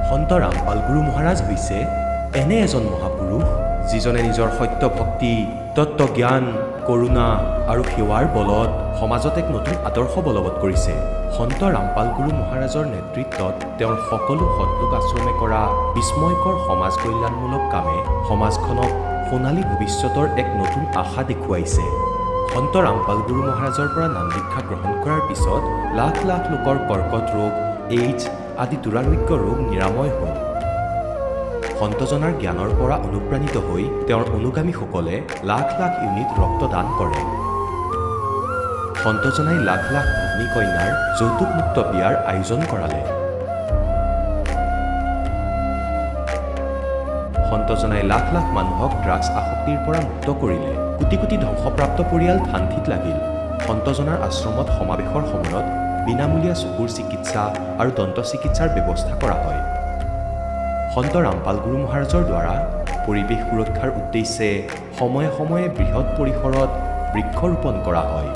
সন্ত ৰামপাল গুৰু মহাৰাজ হৈছে এনে এজন মহাপুৰুষ যিজনে নিজৰ সত্য ভক্তি, তত্ত্বজ্ঞান, কৰোণা আৰু সেৱাৰ বলত সমাজত এক নতুন আদৰ্শ বলবৎ কৰিছে। সন্ত ৰামপাল গুৰু মহাৰাজৰ নেতৃত্বত তেওঁৰ সকলো সৎলোক আশ্ৰমে কৰা বিস্ময়কৰ সমাজ কল্যাণমূলক কামে সমাজখনক সোণালী ভৱিষ্যতৰ এক নতুন আশা দেখুৱাইছে। সন্ত ৰামপাল গুৰু মহাৰাজৰ পৰা নাম দীক্ষা গ্ৰহণ কৰাৰ পিছত লাখ লাখ লোকৰ কৰ্কট ৰোগ, এইডছ আদি দুৰাৰোগ্য ৰোগ নিৰাময় হ'ল। সন্তজনাৰ জ্ঞানৰ পৰা অনুপ্ৰাণিত হৈ তেওঁৰ অনুগামীসকলে লাখ লাখ ইউনিট ৰক্তদান কৰে। সন্তজনাই লাখ লাখ ভগ্নী কন্যাৰ যৌতুকমুক্ত বিয়াৰ আয়োজন কৰালে। সন্তজনাই লাখ লাখ মানুহক ড্ৰাগছ আসক্তিৰ পৰা মুক্ত কৰিলে। কোটি কোটি ধ্বংসপ্ৰাপ্ত পৰিয়াল শান্তিত লাগিল। সন্তজনাৰ আশ্ৰমত সমাৱেশৰ সময়ত বিনামূলীয়া চকুৰ চিকিৎসা আৰু দন্ত চিকিৎসাৰ ব্যৱস্থা কৰা হয়। সন্ত ৰামপাল গুৰু মহাৰাজৰ দ্বাৰা পৰিৱেশ সুৰক্ষাৰ উদ্দেশ্যে সময়ে সময়ে বৃহৎ পৰিসৰত বৃক্ষৰোপণ কৰা হয়।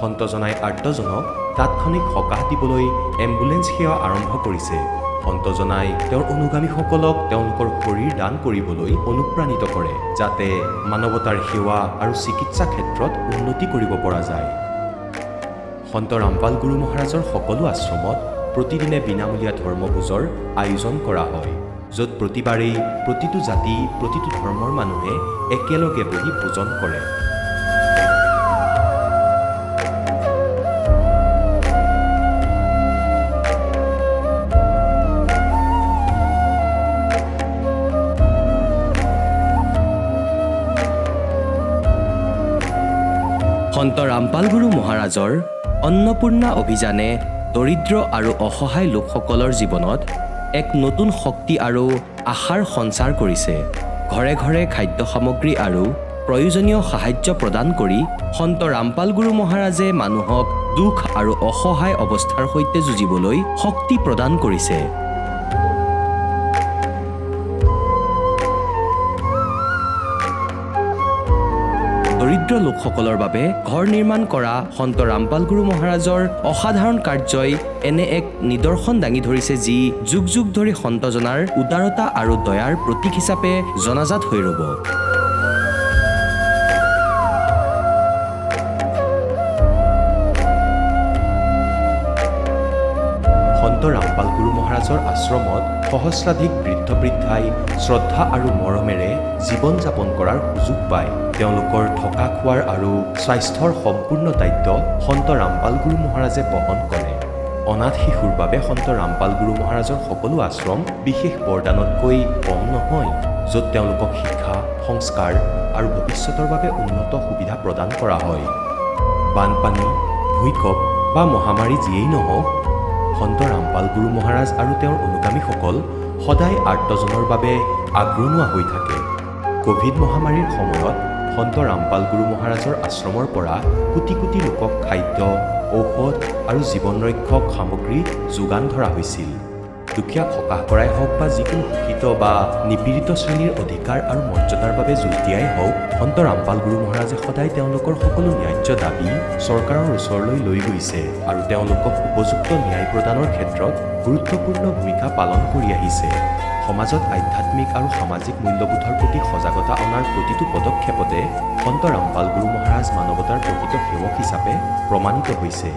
সন্তজনাই আৰ্তজনক তাৎক্ষণিক সকাহ দিবলৈ এম্বুলেন্স সেৱা আৰম্ভ কৰিছে। সন্তজনাই তেওঁৰ অনুগামীসকলক তেওঁলোকৰ শৰীৰ দান কৰিবলৈ অনুপ্ৰাণিত কৰে, যাতে মানৱতাৰ সেৱা আৰু চিকিৎসা ক্ষেত্ৰত উন্নতি কৰিব পৰা যায়। সন্ত ৰামপাল গুৰু মহাৰাজৰ সকলো আশ্ৰমত প্ৰতিদিনে বিনামূলীয়া ধৰ্মভোজৰ আয়োজন কৰা হয়, য'ত প্ৰতিবাৰেই প্ৰতিটো জাতি, প্ৰতিটো ধৰ্মৰ মানুহে একেলগে বহি ভোজন কৰে। সন্ত ৰামপাল গুৰু মহাৰাজৰ অন্নপূৰ্ণা অভিযানে দৰিদ্ৰ আৰু অসহায় লোকসকলৰ জীৱনত এক নতুন শক্তি আৰু আশাৰ সঞ্চাৰ কৰিছে। ঘৰে ঘৰে খাদ্য সামগ্ৰী আৰু প্ৰয়োজনীয় সাহায্য প্ৰদান কৰি সন্ত ৰামপাল গুৰু মহাৰাজে মানুহক দুখ আৰু অসহায় অৱস্থাৰ সৈতে যুঁজিবলৈ শক্তি প্ৰদান কৰিছে। দৰিদ্ৰ লোকসকলৰ বাবে ঘৰ নিৰ্মাণ কৰা সন্ত ৰামপাল গুৰু মহাৰাজৰ অসাধাৰণ কাৰ্যই এনে এক নিদৰ্শন দাঙি ধৰিছে, যি যুগ যুগ ধৰি সন্তজনাৰ উদাৰতা আৰু দয়াৰ প্ৰতীক হিচাপে জনাজাত হৈ ৰ'ব। সন্ত ৰামপাল গুৰু মহাৰাজৰ আশ্ৰমত সহস্ৰাধিক বৃদ্ধ বৃদ্ধাই শ্ৰদ্ধা আৰু মৰমেৰে জীৱন যাপন কৰাৰ সুযোগ পায়। তেওঁলোকৰ থকা খোৱাৰ আৰু স্বাস্থ্যৰ সম্পূৰ্ণ দায়িত্ব সন্ত ৰামপাল গুৰু মহাৰাজে বহন কৰে। অনাথ শিশুৰ বাবে সন্ত ৰামপাল গুৰু মহাৰাজৰ সকলো আশ্ৰম বিশেষ বৰদানতকৈ কম নহয়, য'ত তেওঁলোকক শিক্ষা, সংস্কাৰ আৰু ভৱিষ্যতৰ বাবে উন্নত সুবিধা প্ৰদান কৰা হয়। বানপানী, ভূঁইকঁপ বা মহামাৰী যিয়েই নহওক, সন্ত ৰামপাল গুৰু মহাৰাজ আৰু তেওঁৰ অনুগামীসকল সদায় আৰ্তজনৰ বাবে আগৰণুৱা হৈ থাকে। ক'ভিড মহামাৰীৰ সময়ত সন্ত ৰামপাল গুৰু মহাৰাজৰ আশ্ৰমৰ পৰা কোটি কোটি লোকক খাদ্য, ঔষধ আৰু জীৱন ৰক্ষক সামগ্ৰী যোগান ধৰা হৈছিল। দুখীয়াক সকাহ কৰাই হওক বা যিকোনো শোষিত বা নিপীড়িত শ্ৰেণীৰ অধিকাৰ আৰু মৰ্যাদাৰ বাবে যুঁজ দিয়াই হওক, সন্ত ৰামপাল গুৰু মহাৰাজে সদায় তেওঁলোকৰ সকলো ন্যায্য দাবী চৰকাৰৰ ওচৰলৈ লৈ গৈছে আৰু তেওঁলোকক উপযুক্ত ন্যায় প্ৰদানৰ ক্ষেত্ৰত গুৰুত্বপূৰ্ণ ভূমিকা পালন কৰি আহিছে। সমাজত আধ্যাত্মিক আৰু সামাজিক মূল্যবোধৰ প্ৰতি সজাগতা অনাৰ প্ৰতিটো পদক্ষেপতে সন্ত ৰামপাল গুৰু মহাৰাজ মানৱতাৰ প্ৰকৃত সেৱক হিচাপে প্ৰমাণিত হৈছে।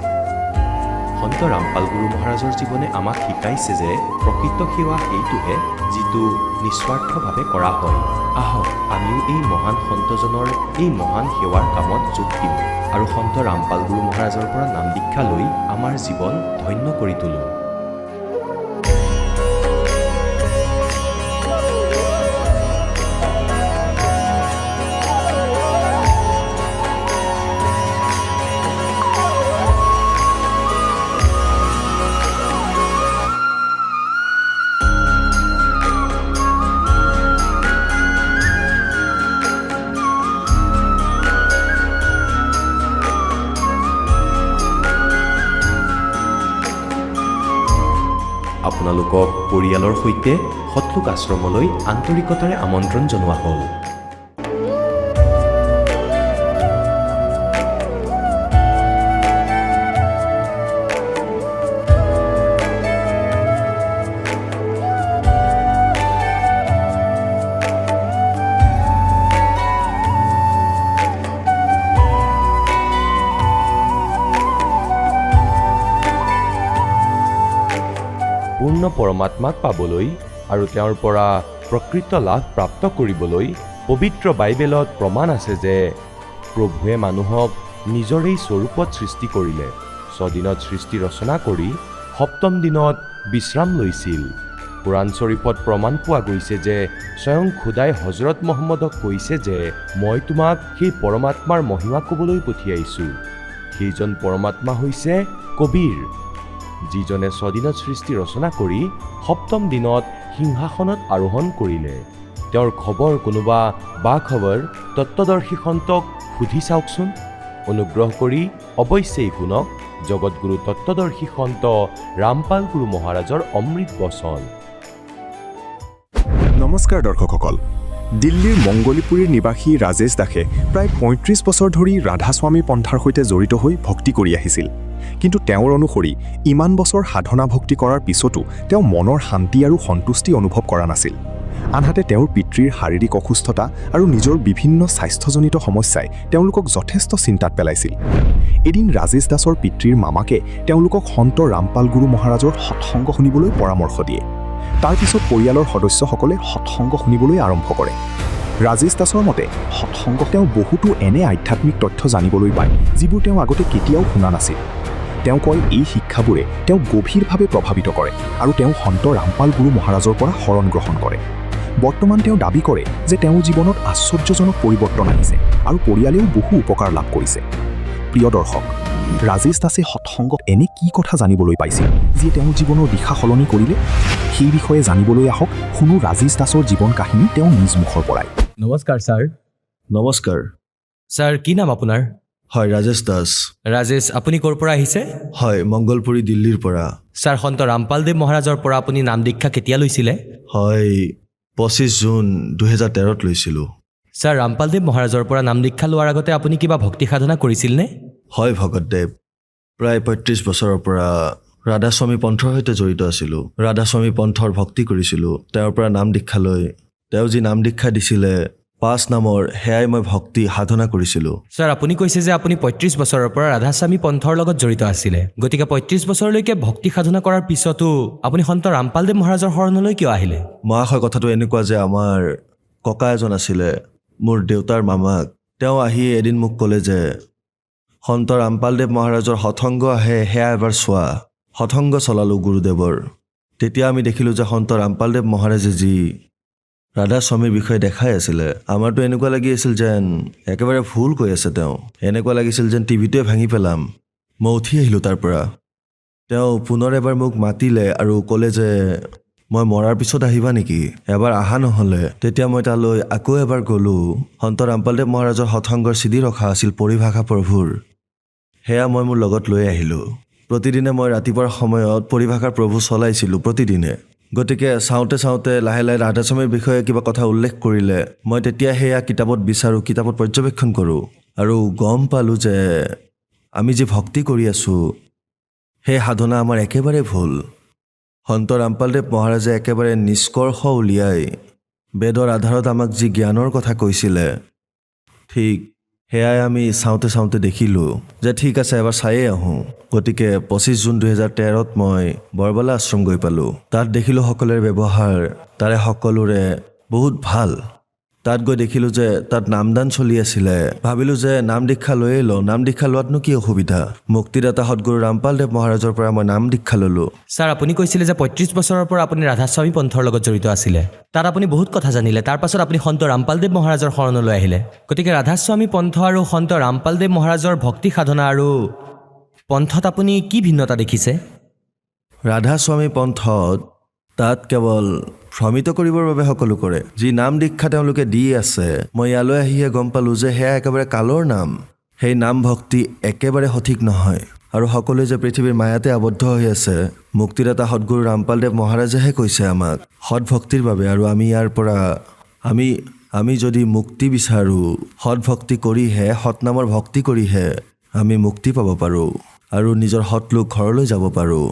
সন্ত ৰামপাল গুৰু মহাৰাজৰ জীৱনে আমাক শিকাইছে যে প্ৰকৃত সেৱা সেইটোহে যিটো নিস্বাৰ্থভাৱে কৰা হয়। আহক আমিও এই মহান সন্তজনৰ এই মহান সেৱাৰ কামত যোগ দিওঁ আৰু সন্ত ৰামপাল গুৰু মহাৰাজৰ পৰা নাম দীক্ষা লৈ আমাৰ জীৱন ধন্য কৰি তোলোঁ। আপোনালোকক পৰিয়ালৰ সৈতে সৎলোক আশ্ৰমলৈ আন্তৰিকতাৰে আমন্ত্ৰণ জনোৱা হ'ল। পূৰ্ণ পৰমাত্মাক পাবলৈ আৰু তেওঁৰ পৰা প্ৰকৃত লাভ প্ৰাপ্ত কৰিবলৈ পবিত্ৰ বাইবেলত প্ৰমাণ আছে যে প্ৰভুৱে মানুহক নিজৰেই স্বৰূপত সৃষ্টি কৰিলে, 6 দিনত সৃষ্টি ৰচনা কৰি 7ম দিনত বিশ্ৰাম লৈছিল। কোৰাণ শ্বৰীফত প্ৰমাণ পোৱা গৈছে যে স্বয়ং খোদাই হজৰত মহম্মদক কৈছে যে মই তোমাক সেই পৰমাত্মাৰ মহিমা ক'বলৈ পঠিয়াইছোঁ। সেইজন পৰমাত্মা হৈছে কবীৰ, যিজনে 6 দিনত সৃষ্টি ৰচনা কৰি 7ম দিনত সিংহাসনত আৰোহণ কৰিলে। তেওঁৰ খবৰ কোনোবা বাখবৰ তত্ত্বদৰ্শী সন্তক সুধি চাওকচোন। অনুগ্ৰহ কৰি অৱশ্যেই শুনক জগতগুৰু তত্ত্বদৰ্শী সন্ত ৰামপাল গুৰু মহাৰাজৰ অমৃত বচন। নমস্কাৰ দৰ্শকসকল, দিল্লীৰ মংগলীপুৰীৰ নিবাসী ৰাজেশ দাসে প্ৰায় ৩৫ বছৰ ধৰি ৰাধাস্বামী পন্থাৰ সৈতে জড়িত হৈ ভক্তি কৰি আহিছিল। কিন্তু তেওঁৰ অনুসৰি ইমান বছৰ সাধনা ভক্তি কৰাৰ পিছতো তেওঁ মনৰ শান্তি আৰু সন্তুষ্টি অনুভৱ কৰা নাছিল। আনহাতে তেওঁৰ পিতৃৰ শাৰীৰিক অসুস্থতা আৰু নিজৰ বিভিন্ন স্বাস্থ্যজনিত সমস্যাই তেওঁলোকক যথেষ্ট চিন্তাত পেলাইছিল। এদিন ৰাজেশ দাসৰ পিতৃৰ মামাকে তেওঁলোকক সন্ত ৰামপাল গুৰু মহাৰাজৰ সৎসংগ শুনিবলৈ পৰামৰ্শ দিয়ে। তাৰ পিছত পৰিয়ালৰ সদস্যসকলে সৎসংগ শুনিবলৈ আৰম্ভ কৰে। ৰাজেশ দাসৰ মতে সৎসংগত তেওঁ বহুতো এনে আধ্যাত্মিক তথ্য জানিবলৈ পায় যিবোৰ তেওঁ আগতে কেতিয়াও শুনা নাছিল। তেওঁ কয় এই শিক্ষাবোৰে তেওঁক গভীৰভাৱে প্ৰভাৱিত কৰে আৰু তেওঁ সন্ত ৰামপাল গুৰু মহাৰাজৰ পৰা শৰণ গ্ৰহণ কৰে। বৰ্তমান তেওঁ দাবী কৰে যে তেওঁৰ জীৱনত আশ্চৰ্যজনক পৰিৱৰ্তন আহিছে আৰু পৰিয়ালেও বহু উপকাৰ লাভ কৰিছে। প্ৰিয় দৰ্শক, ৰাজেশ দাসে সৎসংগত এনে কি কথা জানিবলৈ পাইছিল যিয়ে তেওঁৰ জীৱনৰ দিশা সলনি কৰিলে? সেই বিষয়ে জানিবলৈ আহক শুনো ৰাজেশ দাসৰ জীৱন কাহিনী তেওঁ নিজ মুখৰ পৰাই। নমস্কাৰ ছাৰ। নমস্কাৰ। ছাৰ, কি নাম আপোনাৰ? হয়, ৰাজেশ দাস। ৰাজেশ, আপুনি ক'ৰ পৰা আহিছে? হয়, মংগলপুৰী দিল্লীৰ পৰা। ছাৰ, সন্ত ৰামপালদেৱ মহাৰাজৰ পৰা আপুনি নাম দীক্ষা কেতিয়া লৈছিলে? হয়, 25 জুন 2013ত লৈছিলোঁ। ছাৰ, ৰামপালদেৱ মহাৰাজৰ পৰা নাম দীক্ষা লোৱাৰ আগতে আপুনি কিবা ভক্তি সাধনা কৰিছিলনে? হয় ভগতদেৱ, প্ৰায় 35 বছৰৰ পৰা ৰাধাস্বামী পন্থৰ সৈতে জড়িত আছিলোঁ। ৰাধাস্বামী পন্থৰ ভক্তি কৰিছিলোঁ। তেওঁৰ পৰা নাম দীক্ষা লৈ তেওঁ যি নাম দীক্ষা দিছিলে 5 নামৰ, সেয়াই মই ভক্তি সাধনা কৰিছিলোঁ। ছাৰ, আপুনি কৈছে যে আপুনি 35 বছৰৰ পৰা ৰাধাস্বামী পন্থৰ লগত জড়িত আছিলে। গতিকে 35 বছৰলৈকে ভক্তি সাধনা কৰাৰ পিছতো আপুনি সন্ত ৰামপালদেৱ মহাৰাজৰ শৰণলৈ কিয় আহিলে? মহাশয়, কথাটো এনেকুৱা যে আমাৰ ককা এজন আছিলে, মোৰ দেউতাৰ মামাক। তেওঁ আহি এদিন মোক ক'লে যে সন্ত ৰামপালদেৱ মহাৰাজৰ সৎসংগ আহে, সেয়া এবাৰ চোৱা। সৎসংগ চলালোঁ গুৰুদেৱৰ। তেতিয়া আমি দেখিলোঁ যে সন্ত ৰামপালদেৱ মহাৰাজে যি ৰাধাস্বামীৰ বিষয়ে দেখাই আছিলে, আমাৰতো এনেকুৱা লাগি আছিল যেন একেবাৰে ভুল কৈ আছে তেওঁ। এনেকুৱা লাগিছিল যেন টিভিটোৱে ভাঙি পেলাম। মই উঠি আহিলোঁ তাৰ পৰা। তেওঁ পুনৰ এবাৰ মোক মাতিলে আৰু ক'লে যে মই মৰাৰ পিছত আহিবা নেকি, এবাৰ অহা নহ'লে। তেতিয়া মই তালৈ আকৌ এবাৰ গ'লোঁ। সন্ত ৰামপালদেৱ মহাৰাজৰ সৎসংগৰ চিডি ৰখা আছিল পৰিভাষা প্ৰভুৰ। সেয়া মই মোৰ লগত লৈ আহিলোঁ। প্ৰতিদিনে মই ৰাতিপুৱাৰ সময়ত পৰিভাষাৰ প্ৰভু চলাইছিলোঁ প্ৰতিদিনে। গতিকে চাওঁতে চাওঁতে লাহে লাহে ৰাধাস্বামীৰ বিষয়ে কিবা কথা উল্লেখ কৰিলে মই তেতিয়া সেয়া কিতাপত বিচাৰোঁ, কিতাপত পৰ্যবেক্ষণ কৰোঁ আৰু গম পালোঁ যে আমি যি ভক্তি কৰি আছোঁ সেই সাধনা আমাৰ একেবাৰে ভুল। সন্ত ৰামপালদেৱ মহাৰাজে একেবাৰে নিষ্কৰ্ষ উলিয়াই বেদৰ আধাৰত আমাক যি জ্ঞানৰ কথা কৈছিলে, ঠিক সেয়াই আমি চাওঁতে চাওঁতে দেখিলোঁ যে ঠিক আছে, এবাৰ চায়েই আহোঁ। গতিকে 25 জুন 2013ত মই বৰবালা আশ্ৰম গৈ পালোঁ। তাত দেখিলোঁ সকলোৰে ব্যৱহাৰ তাৰে সকলোৰে বহুত ভাল। তাত গৈ দেখিলোঁ যে তাত নামদান চলি আছিলে। ভাবিলোঁ যে নাম দীক্ষা লৈয়ে লওঁ, নাম দীক্ষা লোৱাতনো কি অসুবিধা। মুক্তিদাতা সদগুৰু ৰামপালদেৱ মহাৰাজৰ পৰা মই নাম দীক্ষা ল'লোঁ। ছাৰ, আপুনি কৈছিলে যে 35 বছৰৰ পৰা আপুনি ৰাধাস্বামী পন্থৰ লগত জড়িত আছিলে। তাত আপুনি বহুত কথা জানিলে। তাৰ পাছত আপুনি সন্ত ৰামপালদেৱ মহাৰাজৰ শৰণলৈ আহিলে। গতিকে ৰাধাস্বামী পন্থ আৰু সন্ত ৰামপালদেৱ মহাৰাজৰ ভক্তি সাধনা আৰু পন্থত আপুনি কি ভিন্নতা দেখিছে? ৰাধাস্বামী পন্থত তাত কেৱল ভ্ৰমিত কৰিবৰ বাবে সকলো কৰে। যি নাম দীক্ষা তেওঁলোকে দি আছে, মই ইয়ালৈ আহিহে গম পালোঁ যে সেয়া একেবাৰে কালৰ নাম। সেই নাম ভক্তি একেবাৰে সঠিক নহয় আৰু সকলোৱে যে পৃথিৱীৰ মায়াতে আবদ্ধ হৈ আছে, মুক্তিদাতা সদগুৰু ৰামপালদেৱ মহাৰাজেহে কৈছে আমাক সৎ ভক্তিৰ বাবে। আৰু আমি ইয়াৰ পৰা আমি যদি মুক্তি বিচাৰোঁ, সৎ ভক্তি কৰিহে, সৎ নামৰ ভক্তি কৰিহে আমি মুক্তি পাব পাৰোঁ আৰু নিজৰ সৎ লোক ঘৰলৈ যাব পাৰোঁ।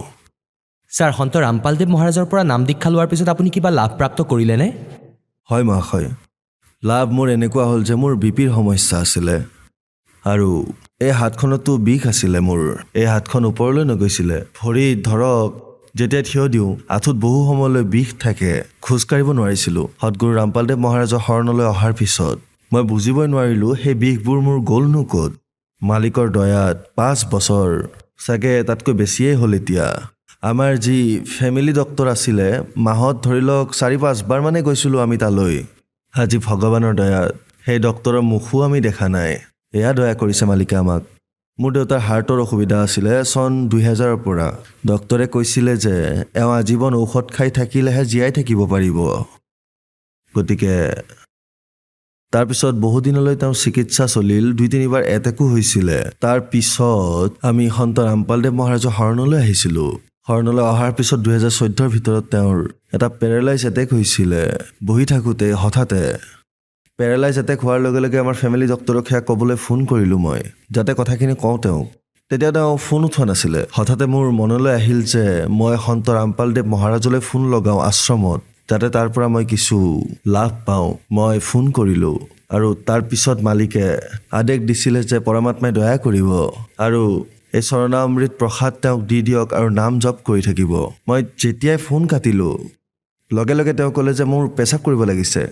ছাৰ, সন্ত ৰামপালদেৱ মহাৰাজৰ পৰা নাম দীক্ষা লোৱাৰ পিছত আপুনি কিবা লাভ প্ৰাপ্ত কৰিলেনে? হয় মহাশয়, লাভ মোৰ এনেকুৱা হ'ল যে মোৰ বিপিৰ সমস্যা আছিলে আৰু এই হাতখনতো বিষ আছিলে মোৰ। এই হাতখন ওপৰলৈ নগৈছিলে। ভৰিত ধৰক যেতিয়া থিয় দিওঁ আঁঠুত বহু সময়লৈ বিষ থাকে, খোজকাঢ়িব নোৱাৰিছিলোঁ। সদগুৰু ৰামপালদেৱ মহাৰাজৰ শৰণলৈ অহাৰ পিছত মই বুজিবই নোৱাৰিলোঁ সেই বিষবোৰ মোৰ গ'লনো ক'ত। মালিকৰ দয়াত 5 বছৰ, চাগে তাতকৈ বেছিয়েই হ'ল এতিয়া। আমাৰ যি ফেমিলি ডক্তৰ আছিলে, মাহত ধৰি লওক 4-5 বাৰ মানে গৈছিলোঁ আমি তালৈ। আজি ভগৱানৰ দয়াত সেই ডক্তৰৰ মুখো আমি দেখা নাই। এয়া দয়া কৰিছে মালিকে আমাক। মোৰ দেউতাৰ হাৰ্টৰ অসুবিধা আছিলে চন 2000ৰ পৰা। ডক্তৰে কৈছিলে যে এওঁ আজীৱন ঔষধ খাই থাকিলেহে জীয়াই থাকিব পাৰিব। গতিকে তাৰপিছত বহুদিনলৈ তেওঁৰ চিকিৎসা চলিল। 2-3 বাৰ এটেকো হৈছিলে। তাৰ পিছত আমি সন্ত ৰামপালদেৱ মহাৰাজৰ শৰণলৈ আহিছিলোঁ। শৰণলৈ অহাৰ পিছত 2014ৰ ভিতৰত তেওঁৰ এটা পেৰালাইজ এটেক হৈছিলে। বহি থাকোঁতে হঠাতে পেৰালাইজ এটেক হোৱাৰ লগে লগে আমাৰ ফেমিলি ডক্তৰক সেয়া ক'বলৈ ফোন কৰিলোঁ মই, যাতে কথাখিনি কওঁ তেওঁক। তেতিয়া তেওঁ ফোন উঠোৱা নাছিলে। হঠাতে মোৰ মনলৈ আহিল যে মই সন্ত ৰামপালদেৱ মহাৰাজলৈ ফোন লগাওঁ আশ্ৰমত, যাতে তাৰ পৰা মই কিছু লাভ পাওঁ। মই ফোন কৰিলোঁ আৰু তাৰ পিছত মালিকে আদেশ দিছিলে যে পৰমাত্মাই দয়া কৰিব আৰু এই চৰণামৃত প্ৰসাদ তেওঁক দি দিয়ক আৰু নাম জপ কৰি থাকিব। মই যেতিয়াই ফোন কাটিলোঁ লগে লগে তেওঁ ক'লে যে মোৰ পেচাব কৰিব লাগিছে।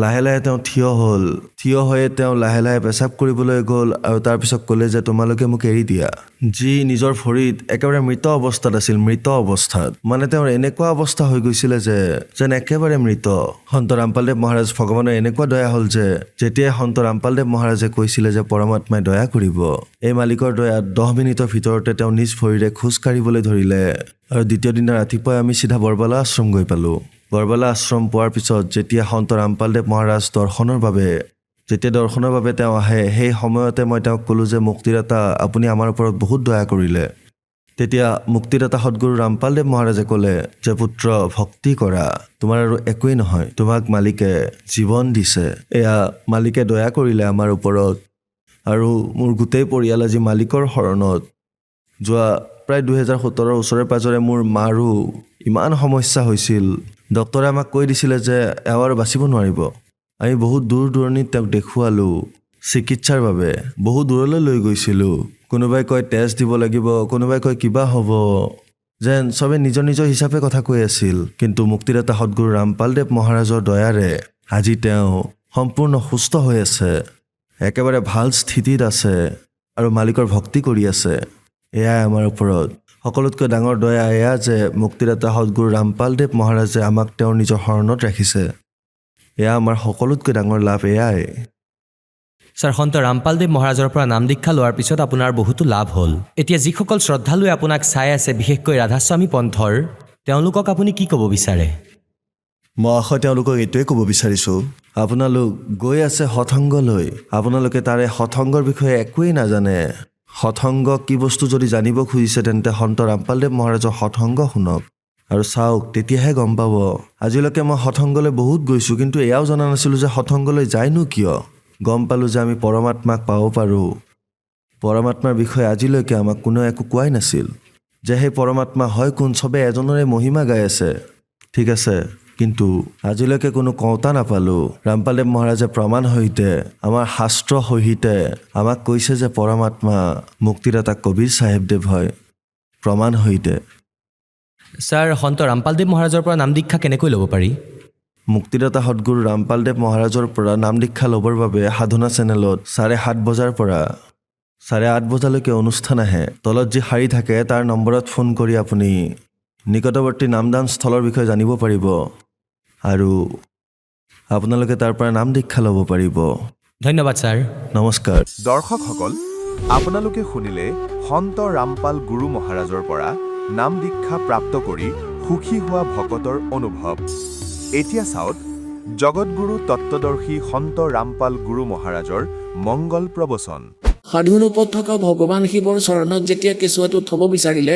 লাহে লাহে তেওঁ থিয় হ'ল। থিয় হৈয়ে তেওঁ লাহে লাহে পেচাব কৰিবলৈ গ'ল আৰু তাৰপিছত ক'লে যে তোমালোকে মোক এৰি দিয়া। যি নিজৰ ভৰিত একেবাৰে মৃত অৱস্থাত আছিল, মৃত অৱস্থাত। মানে তেওঁৰ এনেকুৱা অৱস্থা হৈ গৈছিলে যে যেন একেবাৰে মৃত। সন্ত ৰামপালদেৱ মহাৰাজ ভগৱানৰ এনেকুৱা দয়া হ'ল যে যেতিয়াই সন্ত ৰামপালদেৱ মহাৰাজে কৈছিলে যে পৰমাত্মাই দয়া কৰিব, এই মালিকৰ দয়াত 10 মিনিটৰ ভিতৰতে তেওঁ নিজ ভৰিৰে খোজ কাঢ়িবলৈ ধৰিলে। আৰু দ্বিতীয় দিনা ৰাতিপুৱাই আমি চিধা বৰবালা আশ্ৰম গৈ পালোঁ। বৰবালা আশ্ৰম পোৱাৰ পিছত যেতিয়া সন্ত ৰামপালদেৱ মহাৰাজ যেতিয়া দৰ্শনৰ বাবে তেওঁ আহে, সেই সময়তে মই তেওঁক ক'লোঁ যে মুক্তিদাতা আপুনি আমাৰ ওপৰত বহুত দয়া কৰিলে। তেতিয়া মুক্তিদাতা সদগুৰু ৰামপালদেৱ মহাৰাজে ক'লে যে পুত্ৰ ভক্তি কৰা, তোমাৰ আৰু একোৱেই নহয়, তোমাক মালিকে জীৱন দিছে। এয়া মালিকে দয়া কৰিলে আমাৰ ওপৰত। আৰু মোৰ গোটেই পৰিয়াল আজি মালিকৰ শৰণত। যোৱা প্ৰায় 2017ৰ ওচৰে পাজৰে মোৰ মাৰো ইমান সমস্যা হৈছিল। ডক্তৰে আমাক কৈ দিছিলে যে এওঁ আৰু বাচিব নোৱাৰিব। আমি বহুত দূৰ দূৰণিত তেওঁক দেখুৱালোঁ চিকিৎসাৰ বাবে, বহু দূৰলৈ লৈ গৈছিলোঁ। কোনোবাই কয় টেষ্ট দিব লাগিব, কোনোবাই কয় কিবা হ'ব, যেন চবে নিজৰ নিজৰ হিচাপে কথা কৈ আছিল। কিন্তু মুক্তিদাতা সদগুৰু ৰামপালদেৱ মহাৰাজৰ দয়াৰে আজি তেওঁ সম্পূৰ্ণ সুস্থ হৈ আছে, একেবাৰে ভাল স্থিতিত আছে আৰু মালিকৰ ভক্তি কৰি আছে। এয়াই আমাৰ ওপৰত সকলোতকৈ ডাঙৰ দয়া এয়া যে মুক্তিদাতা সদগুৰু ৰামপালদেৱ মহাৰাজে আমাক তেওঁৰ নিজৰ শৰণত ৰাখিছে। এয়া আমাৰ সকলোতকৈ ডাঙৰ লাভ এয়াই। ছাৰ, সন্ত ৰামপালদেৱ মহাৰাজৰ পৰা নাম দীক্ষা লোৱাৰ পিছত আপোনাৰ বহুতো লাভ হ'ল। এতিয়া যিসকল শ্ৰদ্ধালুৱে আপোনাক চাই আছে, বিশেষকৈ ৰাধাস্বামী পন্থৰ, তেওঁলোকক আপুনি কি ক'ব বিচাৰে? মই আশয় তেওঁলোকক এইটোৱে ক'ব বিচাৰিছোঁ, আপোনালোক গৈ আছে সৎসংগলৈ, আপোনালোকে তাৰে সৎসংগৰ বিষয়ে একোৱেই নাজানে। সৎসংগ কি বস্তু যদি জানিব খুজিছে তেন্তে সন্ত ৰামপালদেৱ মহাৰাজৰ সৎসংগ শুনক আৰু চাওক, তেতিয়াহে গম পাব। আজিলৈকে মই সৎসংগলৈ বহুত গৈছোঁ, কিন্তু এয়াও জনা নাছিলোঁ যে সৎসংগলৈ যায়নো কিয়। গম পালোঁ যে আমি পৰমাত্মাক পাব পাৰোঁ। পৰমাত্মাৰ বিষয়ে আজিলৈকে আমাক কোনেও একো কোৱাই নাছিল, যে সেই পৰমাত্মা হয় কোন। চবে এজনৰে মহিমা গাই আছে, ঠিক আছে, কিন্তু আজিলৈকে কোনো কওঁতা নাপালোঁ। ৰামপালদেৱ মহাৰাজে প্ৰমাণ সহিতে, আমাৰ শাস্ত্ৰ সহিতে আমাক কৈছে যে পৰমাত্মা মুক্তিদাতা কবীৰ চাহেবদেৱ হয়, প্ৰমাণ সহিতে। ছাৰ, সন্ত ৰামপালদেৱ মহাৰাজৰ পৰা নাম দীক্ষা কেনেকৈ ল'ব পাৰি? মুক্তিদাতা সদগুৰু ৰামপালদেৱ মহাৰাজৰ পৰা নাম দীক্ষা ল'বৰ বাবে সাধনা চেনেলত 7:30 বজাৰ পৰা 8:30 বজালৈকে অনুষ্ঠান আহে। তলত যি শাৰী থাকে তাৰ নম্বৰত ফোন কৰি আপুনি নিকটৱৰ্তী নামদান স্থলৰ বিষয়ে জানিব পাৰিব আৰু আপোনালোকে তাৰ পৰা নাম দীক্ষা ল'ব পাৰিব। ধন্যবাদ ছাৰ। নমস্কাৰ। দৰ্শকসকল, আপোনালোকে শুনিলে সন্ত ৰামপাল গুৰু মহাৰাজৰ পৰা নাম দীক্ষা প্ৰাপ্ত কৰি সুখী হোৱা ভকতৰ অনুভৱ। এতিয়া চাওক জগতগুৰু তত্ত্বদৰ্শী সন্ত ৰামপাল গুৰু মহাৰাজৰ মংগল প্ৰবচন। সাধু ৰূপত থকা ভগৱান শিৱৰ চৰণত যেতিয়া কেঁচুৱাটো থ'ব বিচাৰিলে,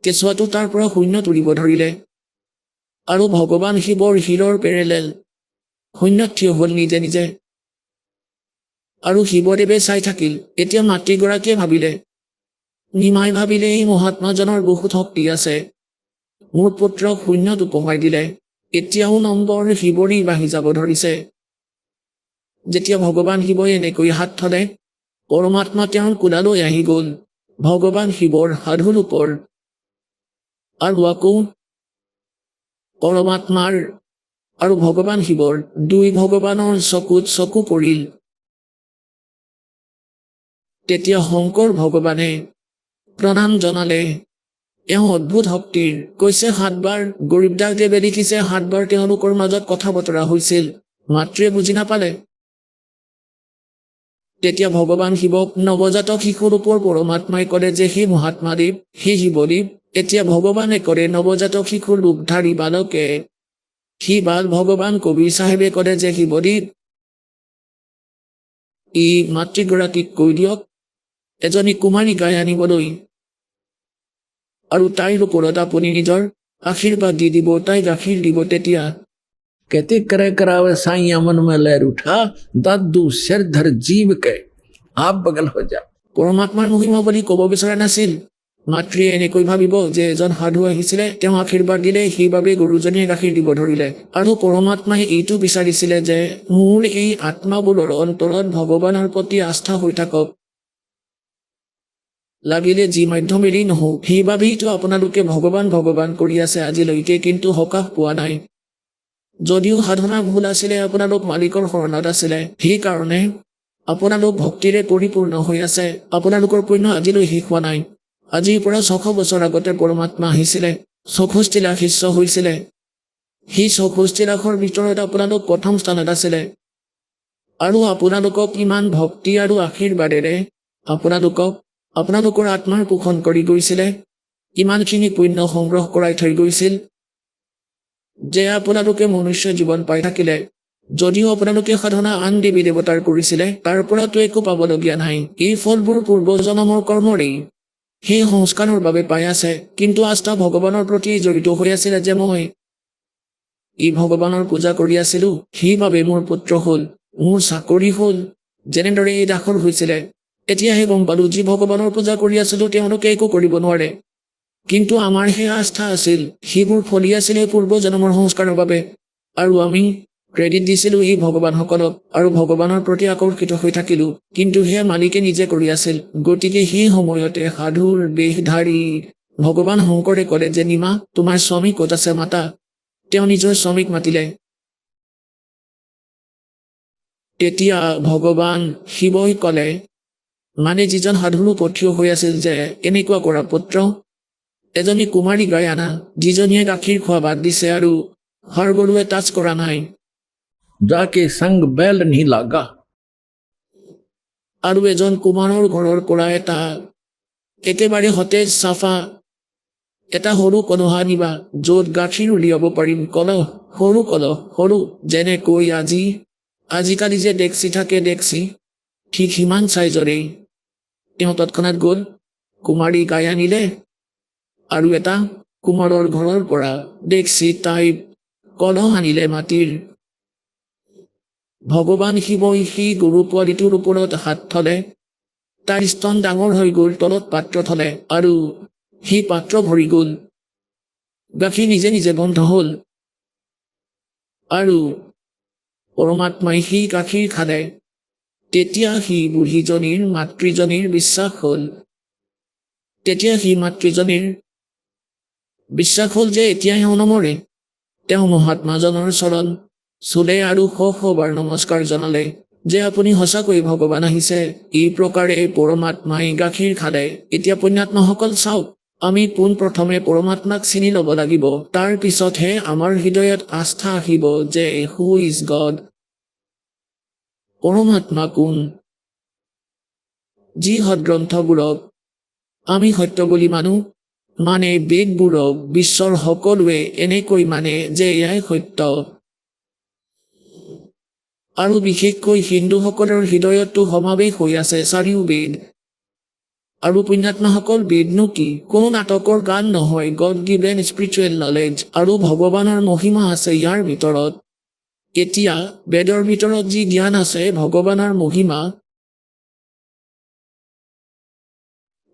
কেঁচুৱাটো তাৰ পৰা শূন্য তুলিব ধৰিলে আৰু ভগৱান শিৱৰ শিৰৰ পেৰেলেল শূন্যত থিয় হ'ল নিজে নিজে। আৰু শিৱদেৱে চাই থাকিল। এতিয়া মাতৃগৰাকীয়ে ভাবিলে, নিমাই ভাবিলে এই মহাত্মাজনৰ বহুত শক্তি আছে, মোৰ পুত্ৰক শূন্যত উপহাই দিলে, এতিয়াও নম্বৰ শিৱৰী বাঢ়ি যাব ধৰিছে। যেতিয়া ভগৱান শিৱই এনেকৈ হাত থলে, পৰমাত্মা তেওঁৰ কোলালৈ আহি গ'ল। ভগৱান শিৱৰ সাধু ৰূপৰ আৰু আকৌ পৰমাত্মাৰ আৰু ভগৱান শিৱৰ দুই ভগৱানৰ চকুত চকু পৰিল। তেতিয়া শংকৰ ভগৱানে প্ৰণাম জনালে। এওঁ অদ্ভুত শক্তিৰ, কৈছে 7 বাৰ গৰীবদাস দেৱে দেখিছে 7 বাৰ তেওঁলোকৰ মাজত কথা বতৰা হৈছিল। মাতৃয়ে বুজি নাপালে। তেতিয়া ভগৱান শিৱক নৱজাতক শিশুৰূপৰ পৰমাত্মাই ক'লে যে হে মহাত্মাদেৱ, হে শিৱদেৱ, এতিয়া ভগৱানে ক'লে নৱজাতক শিশুৰ ৰূপধাৰী বালকে। সি বাল ভগৱান কবিৰ চাহেবে ক'লে যে শিৱদেৱ, ই মাতৃগৰাকীক কৈ দিয়ক এজনী কুমাৰী গাই আনিবলৈ, আৰু তাইৰ ওপৰত আপুনি নিজৰ আশীৰ্বাদ দি দিব, তাই গাখীৰ দিব। তেতিয়া कहते करे करावे साईं मन में लहर उठा, दादू सिर धर जीव के आप बगल हो जा। পৰমাত্মাৰ মহিমা বুলি ক'ব বিচৰা নাছিল। মাতৃয়ে এনেকৈ ভাবিব যে এজন সাধু আহিছিলে, তেওঁ আশীৰ্বাদ দিলে, সেইবাবে গৰুজনীয়ে গাখীৰ দিব ধৰিলে। আৰু পৰমাত্মাই এইটো বিচাৰিছিলে যে মোৰ এই আত্মাবোৰৰ অন্তৰত ভগৱানৰ প্ৰতি আস্থা হৈ থাকক, লাগিলে যি মাধ্যমেৰেই নহওক। সেইবাবেইতো আপোনালোকে ভগৱান ভগৱান কৰি আছে আজিলৈকে, কিন্তু সকাহ পোৱা নাই। যদিও সাধনা ভুল আছিলে, আপোনালোক মালিকৰ শৰণত আছিলে, সেইকাৰণে আপোনালোক ভক্তিৰে পৰিপূৰ্ণ হৈ আছে। আপোনালোকৰ পুণ্য আজিলৈ শেষ হোৱা নাই। আজিৰ পৰা 600 বছৰ আগতে পৰমাত্মা আহিছিলে, 64 লাখ শিষ্য হৈছিলে। সেই 64 লাখৰ ভিতৰত আপোনালোক প্ৰথম স্থানত আছিলে। আৰু আপোনালোকক ইমান ভক্তি আৰু আশীৰ্বাদেৰে আপোনালোকৰ আত্মাৰ পোষণ কৰি গৈছিলে, ইমানখিনি পুণ্য সংগ্ৰহ কৰাই থৈ গৈছিল যে আপোনালোকে মনুষ্য জীৱন পাই থাকিলে। যদিও আপোনালোকে সাধনা আন দেৱী দেৱতাৰ কৰিছিলে, তাৰ পৰাতো একো পাবলগীয়া নাই। এই ফলবোৰ পূৰ্বজন্মৰ কৰ্মৰেই, সেই সংস্কাৰৰ বাবে পাই আছে। কিন্তু আস্থা ভগৱানৰ প্ৰতি জড়িত হৈ আছিলে যে মই এই ভগৱানৰ পূজা কৰি আছিলো, সেইবাবে মোৰ পুত্ৰ হ'ল, মোৰ চাকৰি হ'ল, যেনেদৰে এই দাসৰ হৈছিলে। এতিয়াহে গম পালো যি ভগৱানৰ পূজা কৰি আছিলো তেওঁলোকে একো কৰিব নোৱাৰে। কিন্তু আমাৰ সেই আস্থা আছিল, সেইবোৰ ফলি আছিলে পূৰ্বজন্মৰ সংস্কাৰৰ বাবে। আৰু আমি ক্ৰেডিট দিছিলো এই ভগৱানসকলক, আৰু ভগৱানৰ প্ৰতি আকৰ্ষিত হৈ থাকিলো। কিন্তু সেয়া মালিকে নিজে কৰি আছিল। গতিকে সেই সময়তে সাধুৰ বেশধাৰী ভগৱান শংকৰে ক'লে যে নিমা, তোমাৰ স্বামী ক'ত আছে, মাতা। তেওঁ নিজৰ স্বামীক মাতিলে। তেতিয়া ভগৱান শিৱই ক'লে, মানে যিজন সাধুৰো পথিয় হৈ আছিল, যে এনেকুৱা কৰা পুত্ৰ, এজনী কুমাৰী গাই আনা, যিজনীয়ে গাখীৰ খোৱা বাদ দিছে আৰু ষাঁড় গৰুৱে টাচ কৰা নাই। जाके संग बैल नहीं लागा। আৰু এজন কুমাৰৰ ঘৰৰ পৰা এটা একেবাৰে সতেজ চাফা এটা সৰু কলহ আনিবা, য'ত গাখীৰ উলিয়াব পাৰিম। কলহ, সৰু কলহ, সৰু যেনেকৈ আজিকালি যে ডেক্সি থাকে, ডেক্সি ঠিক সিমান চাইজৰেই। তেওঁ তৎক্ষণাত গ'ল, কুমাৰী গাই আনিলে, আৰু এটা কুমাৰৰ ঘৰৰ পৰা ডেক্সি টাইপ কলহ আনিলে মাটিৰ। ভগৱান শিৱই সেই গৰু পোৱালিটোৰ ওপৰত হাত থলে, তাৰ স্তন ডাঙৰ হৈ গ'ল, তলত পাত্ৰ থলে, আৰু সেই পাত্ৰ ভৰি গ'ল। গাখীৰ নিজে নিজে বন্ধ হ'ল, আৰু পৰমাত্মাই সেই গাখীৰ খালে। তেতিয়া সেই বুঢ়ীজনীৰ মাতৃজনীৰ বিশ্বাস হ'ল। যে এতিয়া এওঁ নমৰে। তেওঁ মহাত্মাজনৰ চৰণ চুলে আৰু শ বাৰ নমস্কাৰ জনালে যে আপুনি সঁচাকৈ ভগৱান আহিছে। এই প্ৰকাৰে পৰমাত্মাই গাখীৰ খালে। এতিয়া পুণ্যাত্মাসকল চাওক, আমি পোনপ্ৰথমে পৰমাত্মাক চিনি ল'ব লাগিব, তাৰ পিছতহে আমাৰ হৃদয়ত আস্থা আহিব যে হু ইজ গড, পৰমাত্মা কোন। যি সদগ্ৰন্থবোৰক আমি সত্য বুলি মানো, মানে বেদবোৰক বিশ্বৰ সকলোৱে এনেকৈ মানে যে এয়াই সত্য। আৰু বিশেষকৈ হিন্দুসকলৰ হৃদয়তো সমাৱেশ হৈ আছে 4 বেদ। আৰু পুণ্যাত্মাসকল, বেদনো কি? কোনো নাটকৰ গান নহয়, গড গিভেন স্পিৰিচুৱেল নলেজ। আৰু ভগৱানৰ মহিমা আছে ইয়াৰ ভিতৰত। এতিয়া বেদৰ ভিতৰত যি জ্ঞান আছে ভগৱানৰ মহিমা,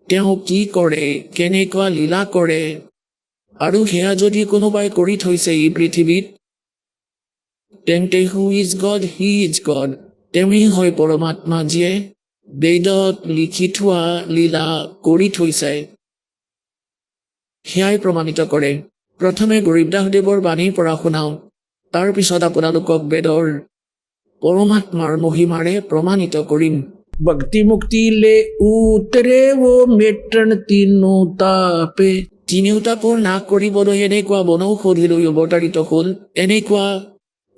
তেওঁ কি কৰে, কেনেকুৱা লীলা কৰে, আৰু সেয়া যদি কোনোবাই কৰি থৈছে এই পৃথিৱীত, তেন্তে who is God, he is God. তেওঁই হয় পৰমাত্মা, যিয়ে বেদত লিখি থোৱা লীলা কৰি থৈছে। সেয়াই প্ৰমাণিত কৰে। প্ৰথমে গৰীবদাসদেৱৰ বাণীৰ পৰা শুনাওঁ, তাৰ পিছত আপোনালোকক বেদৰ পৰমাত্মাৰ মহিমাৰে প্ৰমাণিত কৰিম। भक्ति मुक्ति ले उतरे वो मेटन तीनों तापे। তিনিওটাপৰ নাশ কৰিবলৈ এনেকুৱা বনৌষধি লৈ অৱতাৰিত হ'ল, এনেকুৱা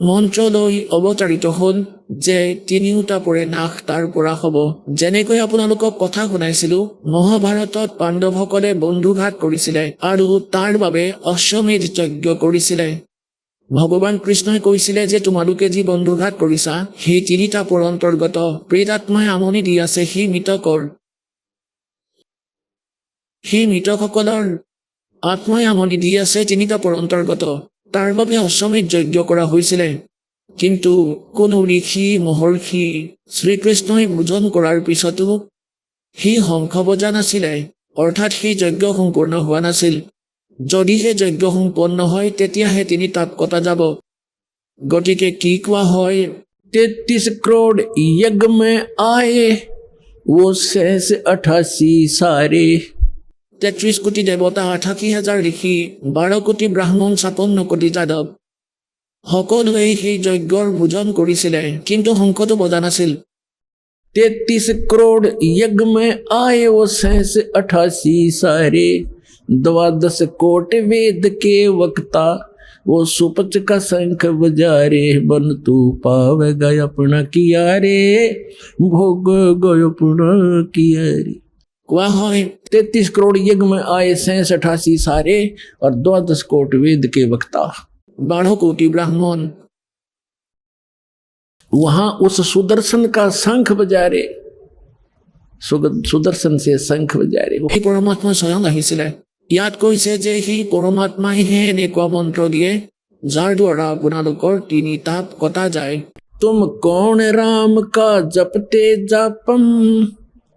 মন্ত্ৰ লৈ অৱতাৰিত হ'ল যে তিনিওটাপৰে নাশ তাৰ পৰা হ'ব। যেনেকৈ আপোনালোকক কথা শুনাইছিলো, মহাভাৰতত পাণ্ডৱসকলে বন্ধুঘাত কৰিছিলে আৰু তাৰ বাবে অশ্বমেধ যজ্ঞ কৰিছিলে। ভগৱান কৃষ্ণই কৈছিলে যে তোমালোকে যি বন্ধুঘাত কৰিছা সেই তিনিটাপৰ অন্তৰ্গত প্ৰেতাত্মাই আমনি দি আছে সেই মৃতকসকলৰ আত্মাই আমনি দি আছে তিনিটাপৰ অন্তৰ্গত। তাৰ বাবে অশ্বমেধ যজ্ঞ কৰা হৈছিলে। কিন্তু কোনো ঋষি মহৰ্ষি শ্ৰীকৃষ্ণই ভোজন কৰাৰ পিছতো সি শংখ বজা নাছিলে, অৰ্থাৎ সেই যজ্ঞ সম্পূৰ্ণ হোৱা নাছিল। যদিহে যজ্ঞ সম্পন্ন হয় তেতিয়াহে তিনি তাপ কটা যাব। গতিকে কি কোৱা হয়, 33 करोड़ यज्ञ में आए वो सहस 88 सारे। 33 কোটি দেৱতা, 88,000 ঋষি, 12 কোটি ব্ৰাহ্মণ, 56 কোটি যাদৱ, সকলোৱে সেই যজ্ঞৰ ভোজন কৰিছিলে, কিন্তু শংখটো বজা নাছিল। 33 करोड़ यज्ञ में आए वो सहस 88 सारे। 12 कोट वेद के वक्ता वो सुपच का शंख बजारे। बन तू पावेगा अपना किया रे, भोग गयो अपना किया रे। কোৱা হয় 33 करोड़ यज्ञ में आए सहस 88 सारे और 12 कोट वेद के वक्ता। 12 কোটি ব্ৰাহ্মণ, वहां उस सुदर्शन का शंख बजा रे, सुदर्शन से शंख बजा रे। সেই পৰমাত্মা স্বয়ং আহিছিলে। ইয়াত কৈছে যে সেই পৰমাত্মাইহে এনেকুৱা মন্ত্ৰ দিয়ে যাৰ দ্বাৰা আপোনালোকৰ তিনি তাপ কটা যায়। तुम कौन राम का जपते जापम,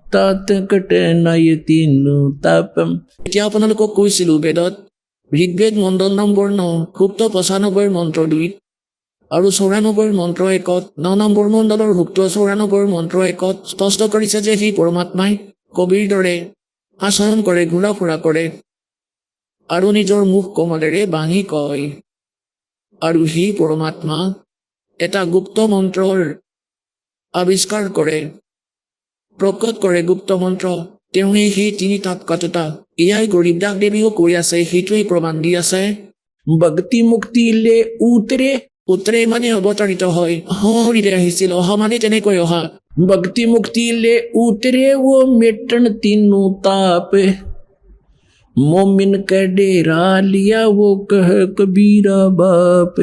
तात कटे न ये तीनों तापम। এতিয়া আপোনালোকক কৈছিলো বেদত ঋগ্বেদ মণ্ডল নম্বৰ 9 সুক্ত 95 মন্ত্ৰ 2 আৰু 94 মন্ত্ৰ 1 9 নম্বৰ মণ্ডলৰ সুক্ত 94 মন্ত্ৰ 1 স্পষ্ট কৰিছে যে সেই পৰমাত্মাই কবিৰ দৰে আচৰণ কৰে, ঘূৰা ফুৰা কৰে আৰু নিজৰ মুখ কমলেৰে বাঙি কয়। আৰু সেই পৰমাত্মা এটা গুপ্ত মন্ত্ৰৰ আৱিষ্কাৰ কৰে, প্ৰকট কৰে গুপ্ত মন্ত্ৰ। তেওঁহে সেই তিনি তাপ কাটোতা। এয়াই গৰীবদাস দেৱীও কৈ আছে, সেইটোৱেই প্ৰমাণ দি আছে। भक्ति मुक्ति ले उतरे। উত্তৰে মানে অৱতাৰিত হয়, হৰিৰে আহিছিল, অহা মানে তেনেকৈ অহা। भक्ति मुक्ति ले उतरे वो मेटन तीनों ताप। मोमिन के डेरा लिया वो कह कबीरा बाप।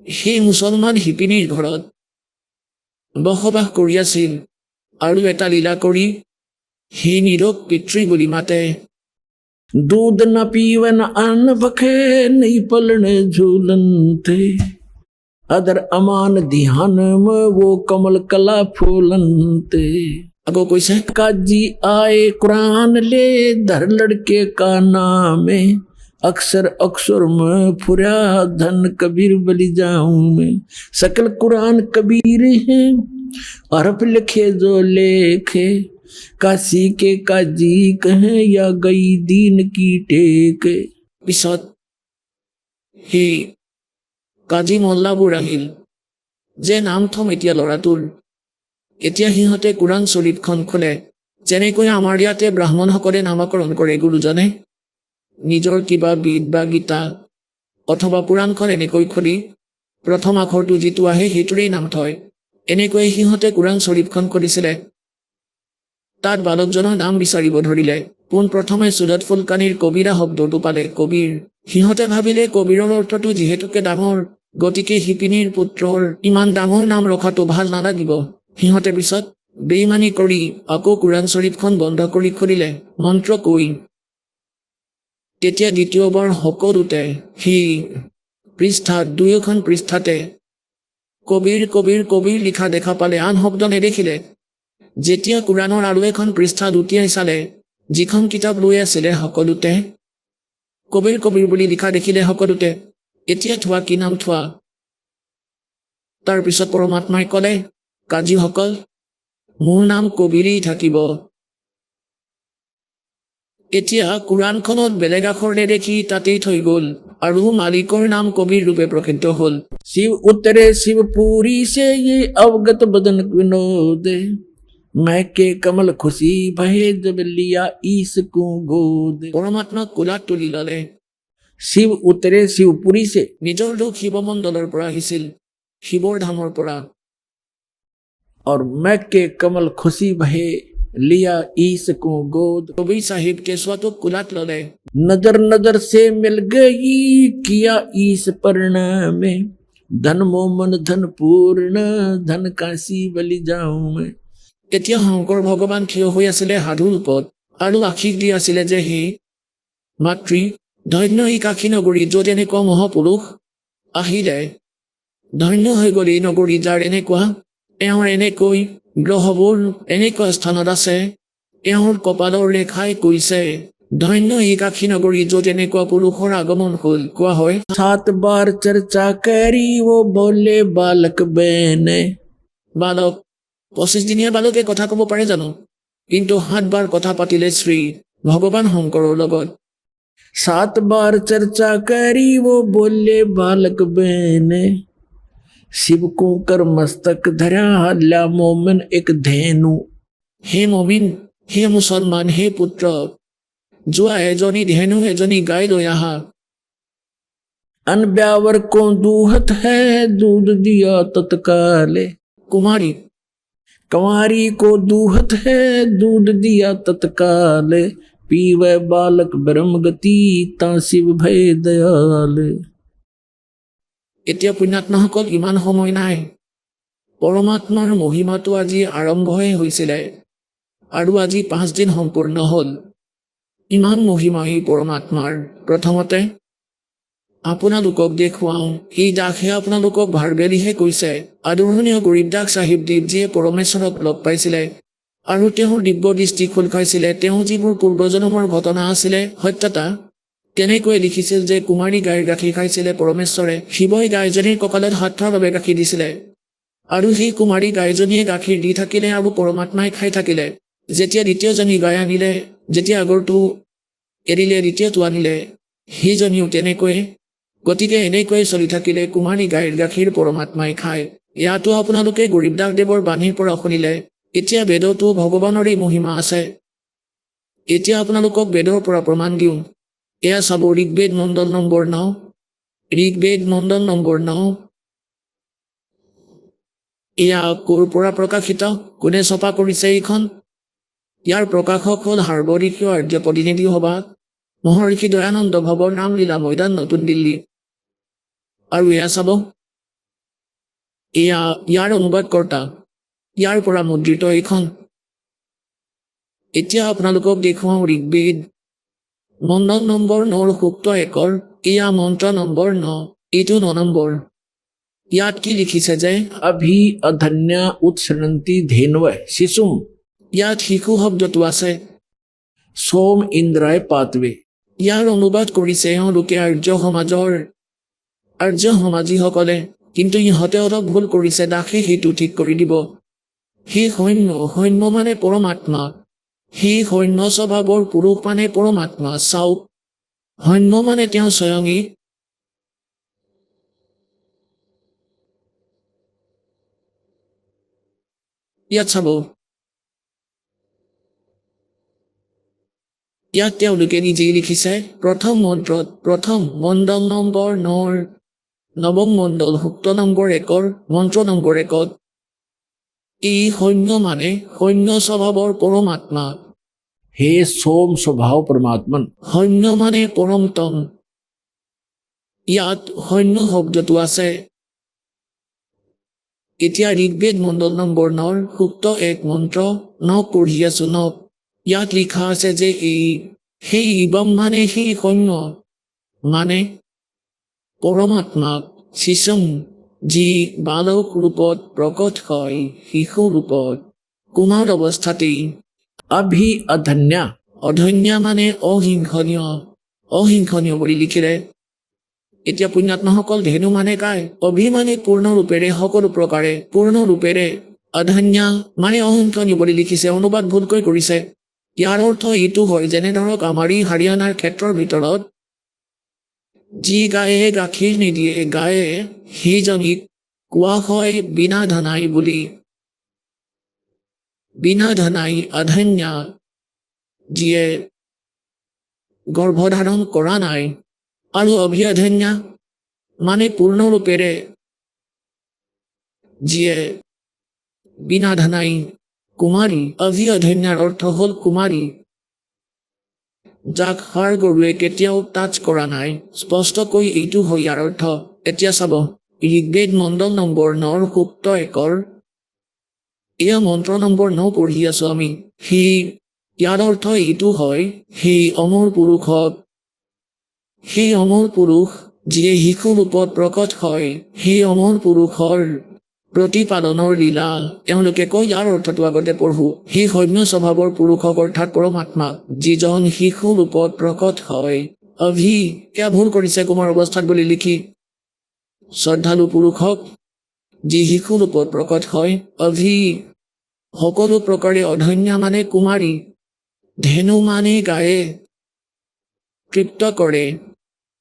সেই মুছলমান শিপিনীৰ ঘৰত বসবাস কৰি আছিল আৰু এটা লীলা কৰি সেই নিৰক পিতৃ বুলি মাতে। दूध न पीवन अन्न बखे नहीं पलने झूलन थे। अदर अमान ध्यान में वो कमल कला फूलन थे। আকৌ কৈছে काजी आए कुरान ले धर लड़के का नाम। अक्सर अक्सर में फुरा धन कबीर बलि जाऊं मैं। सकल कुरान कबीर है हरफ लिखे जो लेखे। काशी के काजी कहे या गई दीन की टेक। পিছত সেই কাজী মল্লাবোৰ আহিল যে নাম থম এতিয়া ল'ৰাটোৰ। এতিয়া সিহঁতে কোৰাণ শ্বৰীফখন খোলে, যেনেকৈ আমাৰ ইয়াতে ব্ৰাহ্মণসকলে নামকৰণ কৰে গুৰুজনে। নিজৰ কিবা বিদ বা গীতা অথবা পুৰাণখন এনেকৈ খুলি প্ৰথম আখৰটো যিটো আহে সেইটোৰেই নাম থয়। এনেকৈ সিহঁতে কোৰাণ শ্বৰীফখন খুলিছিলে। তাত বালকজনৰ নাম বিচাৰিব ধৰিলে। পোনপ্ৰথমে চুৰত ফুলকানীৰ কবিৰা শব্দটো পালে, কবিৰ। সিহঁতে ভাবিলে কবিৰৰ অৰ্থটো যিহেতুকে ডাঙৰ, গতিকে শিপিনীৰ পুত্ৰৰ ইমান ডাঙৰ নাম ৰখাটো ভাল নালাগিব। সিহঁতে পিছত বেইমানি কৰি আকৌ কোৰাণ শ্বৰীফখন বন্ধ কৰি খুলিলে মন্ত্ৰ কৈ। তেতিয়া দ্বিতীয়বাৰ সকলোতে সেই পৃষ্ঠাত দুয়োখন পৃষ্ঠাতে কবিৰ কবিৰ কবিৰ লিখা দেখা পালে, আন শব্দ নেদেখিলে। যেতিয়া কোৰাণৰ আৰু এখন পৃষ্ঠা দুটিয়াই চালে, যিখন কিতাপ লৈ আছিলে সকলোতে কবিৰ কবিৰ বুলি লিখা দেখিলে সকলোতে। এতিয়া থোৱা কি নাম থোৱা? তাৰপিছত পৰমাত্মাই ক'লে, কাজীসকল মোৰ নাম কবিৰেই থাকিব। এতিয়া কোৰাণখনত বেলেগ আখৰ নেদেখি তাতেই থৈ গ'ল আৰু মালিকৰ নাম কবিৰ ৰূপে প্ৰসিদ্ধ হ'ল। शिव उतरे शिवपुरी से ये अवगत बदन विनोद मैं के कमल खुशी भये जब लिया ईस को गोद। পৰমাত্মাক কোলাত তুলি ল'লে। शिव उतरे शिवपुरी से নিজৰ লোক শিৱমণ্ডলৰ পৰা আহিছিল, শিৱৰ ধামৰ পৰা। और मैं के कमल खुशी भये लिया ईस को गोद। কবিৰ চাহিব কেঁচুৱাটোক কোলাত ল'লে। नजर नजर से मिल गई किया ईस परिणाम धन मोमन धन पूर्ण धन काशी बलि जाऊं मैं। তেতিয়া শংকৰ ভগৱান থিয় হৈ আছিলে সাধু ৰূপত আৰু আশীষ দি আছিলে যে হে মাতৃ, ধন্য এই কাশী নগৰী য'ত এনেকুৱা মহাপুৰুষ আহিলে। ধন্য হৈ গ'ল এই নগৰী যাৰ এনেকুৱা, এওঁৰ এনেকৈ গ্ৰহবোৰ এনেকুৱা স্থানত আছে, এওঁৰ কপালৰ ৰেখাই কৈছে ধন্য এই কাশী নগৰী য'ত এনেকুৱা পুৰুষৰ আগমন হ'ল। কোৱা হয় 7 बार चर्चा करी वो बोले बालक बहने। বালক, 25 দিনীয়া বালকে কথা ক'ব পাৰে জানো? কিন্তু 7 বাৰ কথা পাতিলে শ্ৰী ভগৱান শংকৰৰ লগত। 7 बार चर्चा करी वो बोले बालक बहने। शिव को कर मस्तक धरा हल्ला मोमन एक धेनु। হে মমিন, হে মুছলমান, হে পুত্ৰ, যোৱা এজনী ধেনু এজনী গাই লৈ আহা। अनब्यावर को दूहत है दूध दिया तत्काले। কুমাৰী, कंवारी को दूहत है दूध दिया तत्काले पीवे बालक ब्रह्म गति ता शिव भय दयाल। এতিয়া পুণ্যাত্মাসকল ইমান সময় নাই। পৰমাত্মাৰ মহিমাটো আজি আৰম্ভহে হৈছিলে আৰু আজি 5 দিন সম্পূৰ্ণ হ'ল। ইমান মহিমা এই পৰমাত্মাৰ। প্ৰথমতে আপোনালোকক দেখুৱাওঁ, এই দাসে আপোনালোকক ভাৰ্গেলিহে কৈছে। আদৰণীয় গৰীবদাস চাহিব দেৱজীয়ে পৰমেশ্বৰক লগ পাইছিলে আৰু তেওঁৰ দিব্য দৃষ্টি খোল খাইছিলে। তেওঁ যিবোৰ পূৰ্বজন্মৰ ঘটনা আছিলে সত্যতা কেনেকৈ লিখিছিল যে কুমাৰী গাইৰ গাখীৰ খাইছিলে পৰমেশ্বৰে, শিৱই গাইজনীৰ কঁকালত হাত থোৱাৰ বাবে গাখীৰ দিছিলে আৰু সেই কুমাৰী গাইজনীয়ে গাখীৰ দি থাকিলে আৰু পৰমাত্মাই খাই থাকিলে। যেতিয়া দ্বিতীয়জনী গাই আনিলে, যেতিয়া আগৰটো এৰিলে দ্বিতীয়টো আনিলে, সেইজনীও তেনেকৈ। গতিকে এনেকৈ চলি থাকিলে কুমাৰী গাইৰ গাখীৰ পৰমাত্মাই খায়। ইয়াতো আপোনালোকে গৰীবদাস দেৱৰ বাণীৰ পৰা শুনিলে। এতিয়া বেদতো ভগৱানৰেই মহিমা আছে। এতিয়া আপোনালোকক বেদৰ পৰা প্ৰমাণ দিওঁ। এয়া চাব ঋগ্বেদ মণ্ডল নম্বৰ 9, ঋগ্বেদ মণ্ডল নম্বৰ 9। এয়া ক'ৰ পৰা প্ৰকাশিত, কোনে ছপা কৰিছে এইখন? ইয়াৰ প্ৰকাশক হ'ল সাৰ্বদিকীয় আৰ্য প্ৰতিনিধি সভা, মহৰ্ষি দয়ানন্দ ভৱৰ নামলীলা মৈদান, নতুন দিল্লী। আৰু এয়া চাব, এয়া ইয়াৰ অনুবাদকৰ্তা, ইয়াৰ পৰা মুদ্ৰিত এইখন। এতিয়া আপোনালোকক দেখুৱাওঁ ঋগ্বেদ মণ্ডল নম্বৰ 9 সূক্ত 1। এয়া মন্ত্ৰ নম্বৰ 9, এইটো 9 নম্বৰ। ইয়াত কি লিখিছে যে अभी अधन्या उत्सृणन्ति धेनव शिशुम। ইয়াত শিশু শব্দটো আছে। सोम इंद्राय पातवे। ইয়াৰ অনুবাদ কৰিছে এওঁলোকে আৰ্য সমাজীসকলে, কিন্তু ইহঁতে অলপ ভুল কৰিছে। দাসে সেইটো ঠিক কৰি দিব। সেই সৈন্য মানে পৰমাত্মা, সেই সৈন্য স্বভাৱৰ পুৰুষ মানে পৰমাত্মা। চাওক, সৈন্য মানে তেওঁ স্বয়ঙী। ইয়াত চাব, ইয়াত তেওঁলোকে নিজেই লিখিছে প্ৰথম মন্ত্ৰত, প্ৰথম মণ্ডল নম্বৰ 9, নৱম মণ্ডল সূক্ত নম্বৰ 1, মন্ত্ৰ নম্বৰ 1। এই সৈন্য মানে সৈন্য স্বভাৱৰ পৰমাত্মা। हे सोम स्वभाव परमात्मन। সৈন্য মানে পৰমতম। ইয়াত সৈন্য শব্দটো আছে। এতিয়া ঋগ্বেদ মণ্ডল নম্বৰ 9 সূক্ত 1 মন্ত্ৰ 9 পঢ়ি আছো 9। ইয়াত লিখা আছে যে সেই ইবম মানে সেই সৈন্য মানে পৰমাত্মাক শিশুম, যি বালক ৰূপত প্ৰকট হয়, শিশু ৰূপত কুমাৰ অৱস্থাতেই। अभी अधन्या। অধন্যা মানে অহিংসনীয় বুলি লিখিলে। এতিয়া পুণ্যাত্মাসকল ধেনু মানে গাই, অভিমানে পূৰ্ণৰূপেৰে সকলো প্ৰকাৰে পূৰ্ণৰূপেৰে, অধন্যা মানে অহিংসনীয় বুলি লিখিছে, অনুবাদ ভুলকৈ কৰিছে। ইয়াৰ অৰ্থ এইটো হয় যেনে ধৰক আমাৰ এই হাৰিয়ানাৰ ক্ষেত্ৰৰ ভিতৰত যি গায়ে গাখীৰ নিদিয়ে গায়ে সেইজনীক কোৱা হয় বিনা ধানাই বুলি। বিনা ধানাই অধন্যা, যিয়ে গৰ্ভধাৰণ কৰা নাই, আৰু অভিধন্যা মানে পূৰ্ণৰূপেৰে যিয়ে বিনা ধানাই কুমাৰী। অভিধন্যাৰ অৰ্থ হ'ল কুমাৰী, যাক ষাঁড় গৰুৱে কেতিয়াও টাচ কৰা নাই। স্পষ্টকৈ এইটো হয় ইয়াৰ অৰ্থ। এতিয়া চাব, ঋগ্বেদ মণ্ডল নম্বৰ 9 সূক্ত 1 এয়া মন্ত্ৰ নম্বৰ 9 পঢ়ি আছো আমি। ইয়াৰ অৰ্থ এইটো হয়, সেই অমৰ পুৰুষক, সেই অমৰ পুৰুষ যিয়ে শিশু ৰূপত প্ৰকট হয়, সেই অমৰ পুৰুষৰ প্ৰতিপালনৰ লীলা। এওঁলোকে কয় ইয়াৰ অৰ্থটো আগতে পঢ়ো। সেই সৌম্য স্বভাৱৰ পুৰুষক অৰ্থাৎ পৰমাত্মা যিজন শিশু ৰূপত প্ৰকট হয়। এয়া ভুল কৰিছে কুমাৰ অৱস্থাত বুলি লিখি। শ্ৰদ্ধালু পুৰুষক যি শিশু ৰূপত প্ৰকট হয়। সকলো প্ৰকাৰে অধন্যা মানে কুমাৰী, ধেনু মানে গায়ে তৃপ্ত কৰে।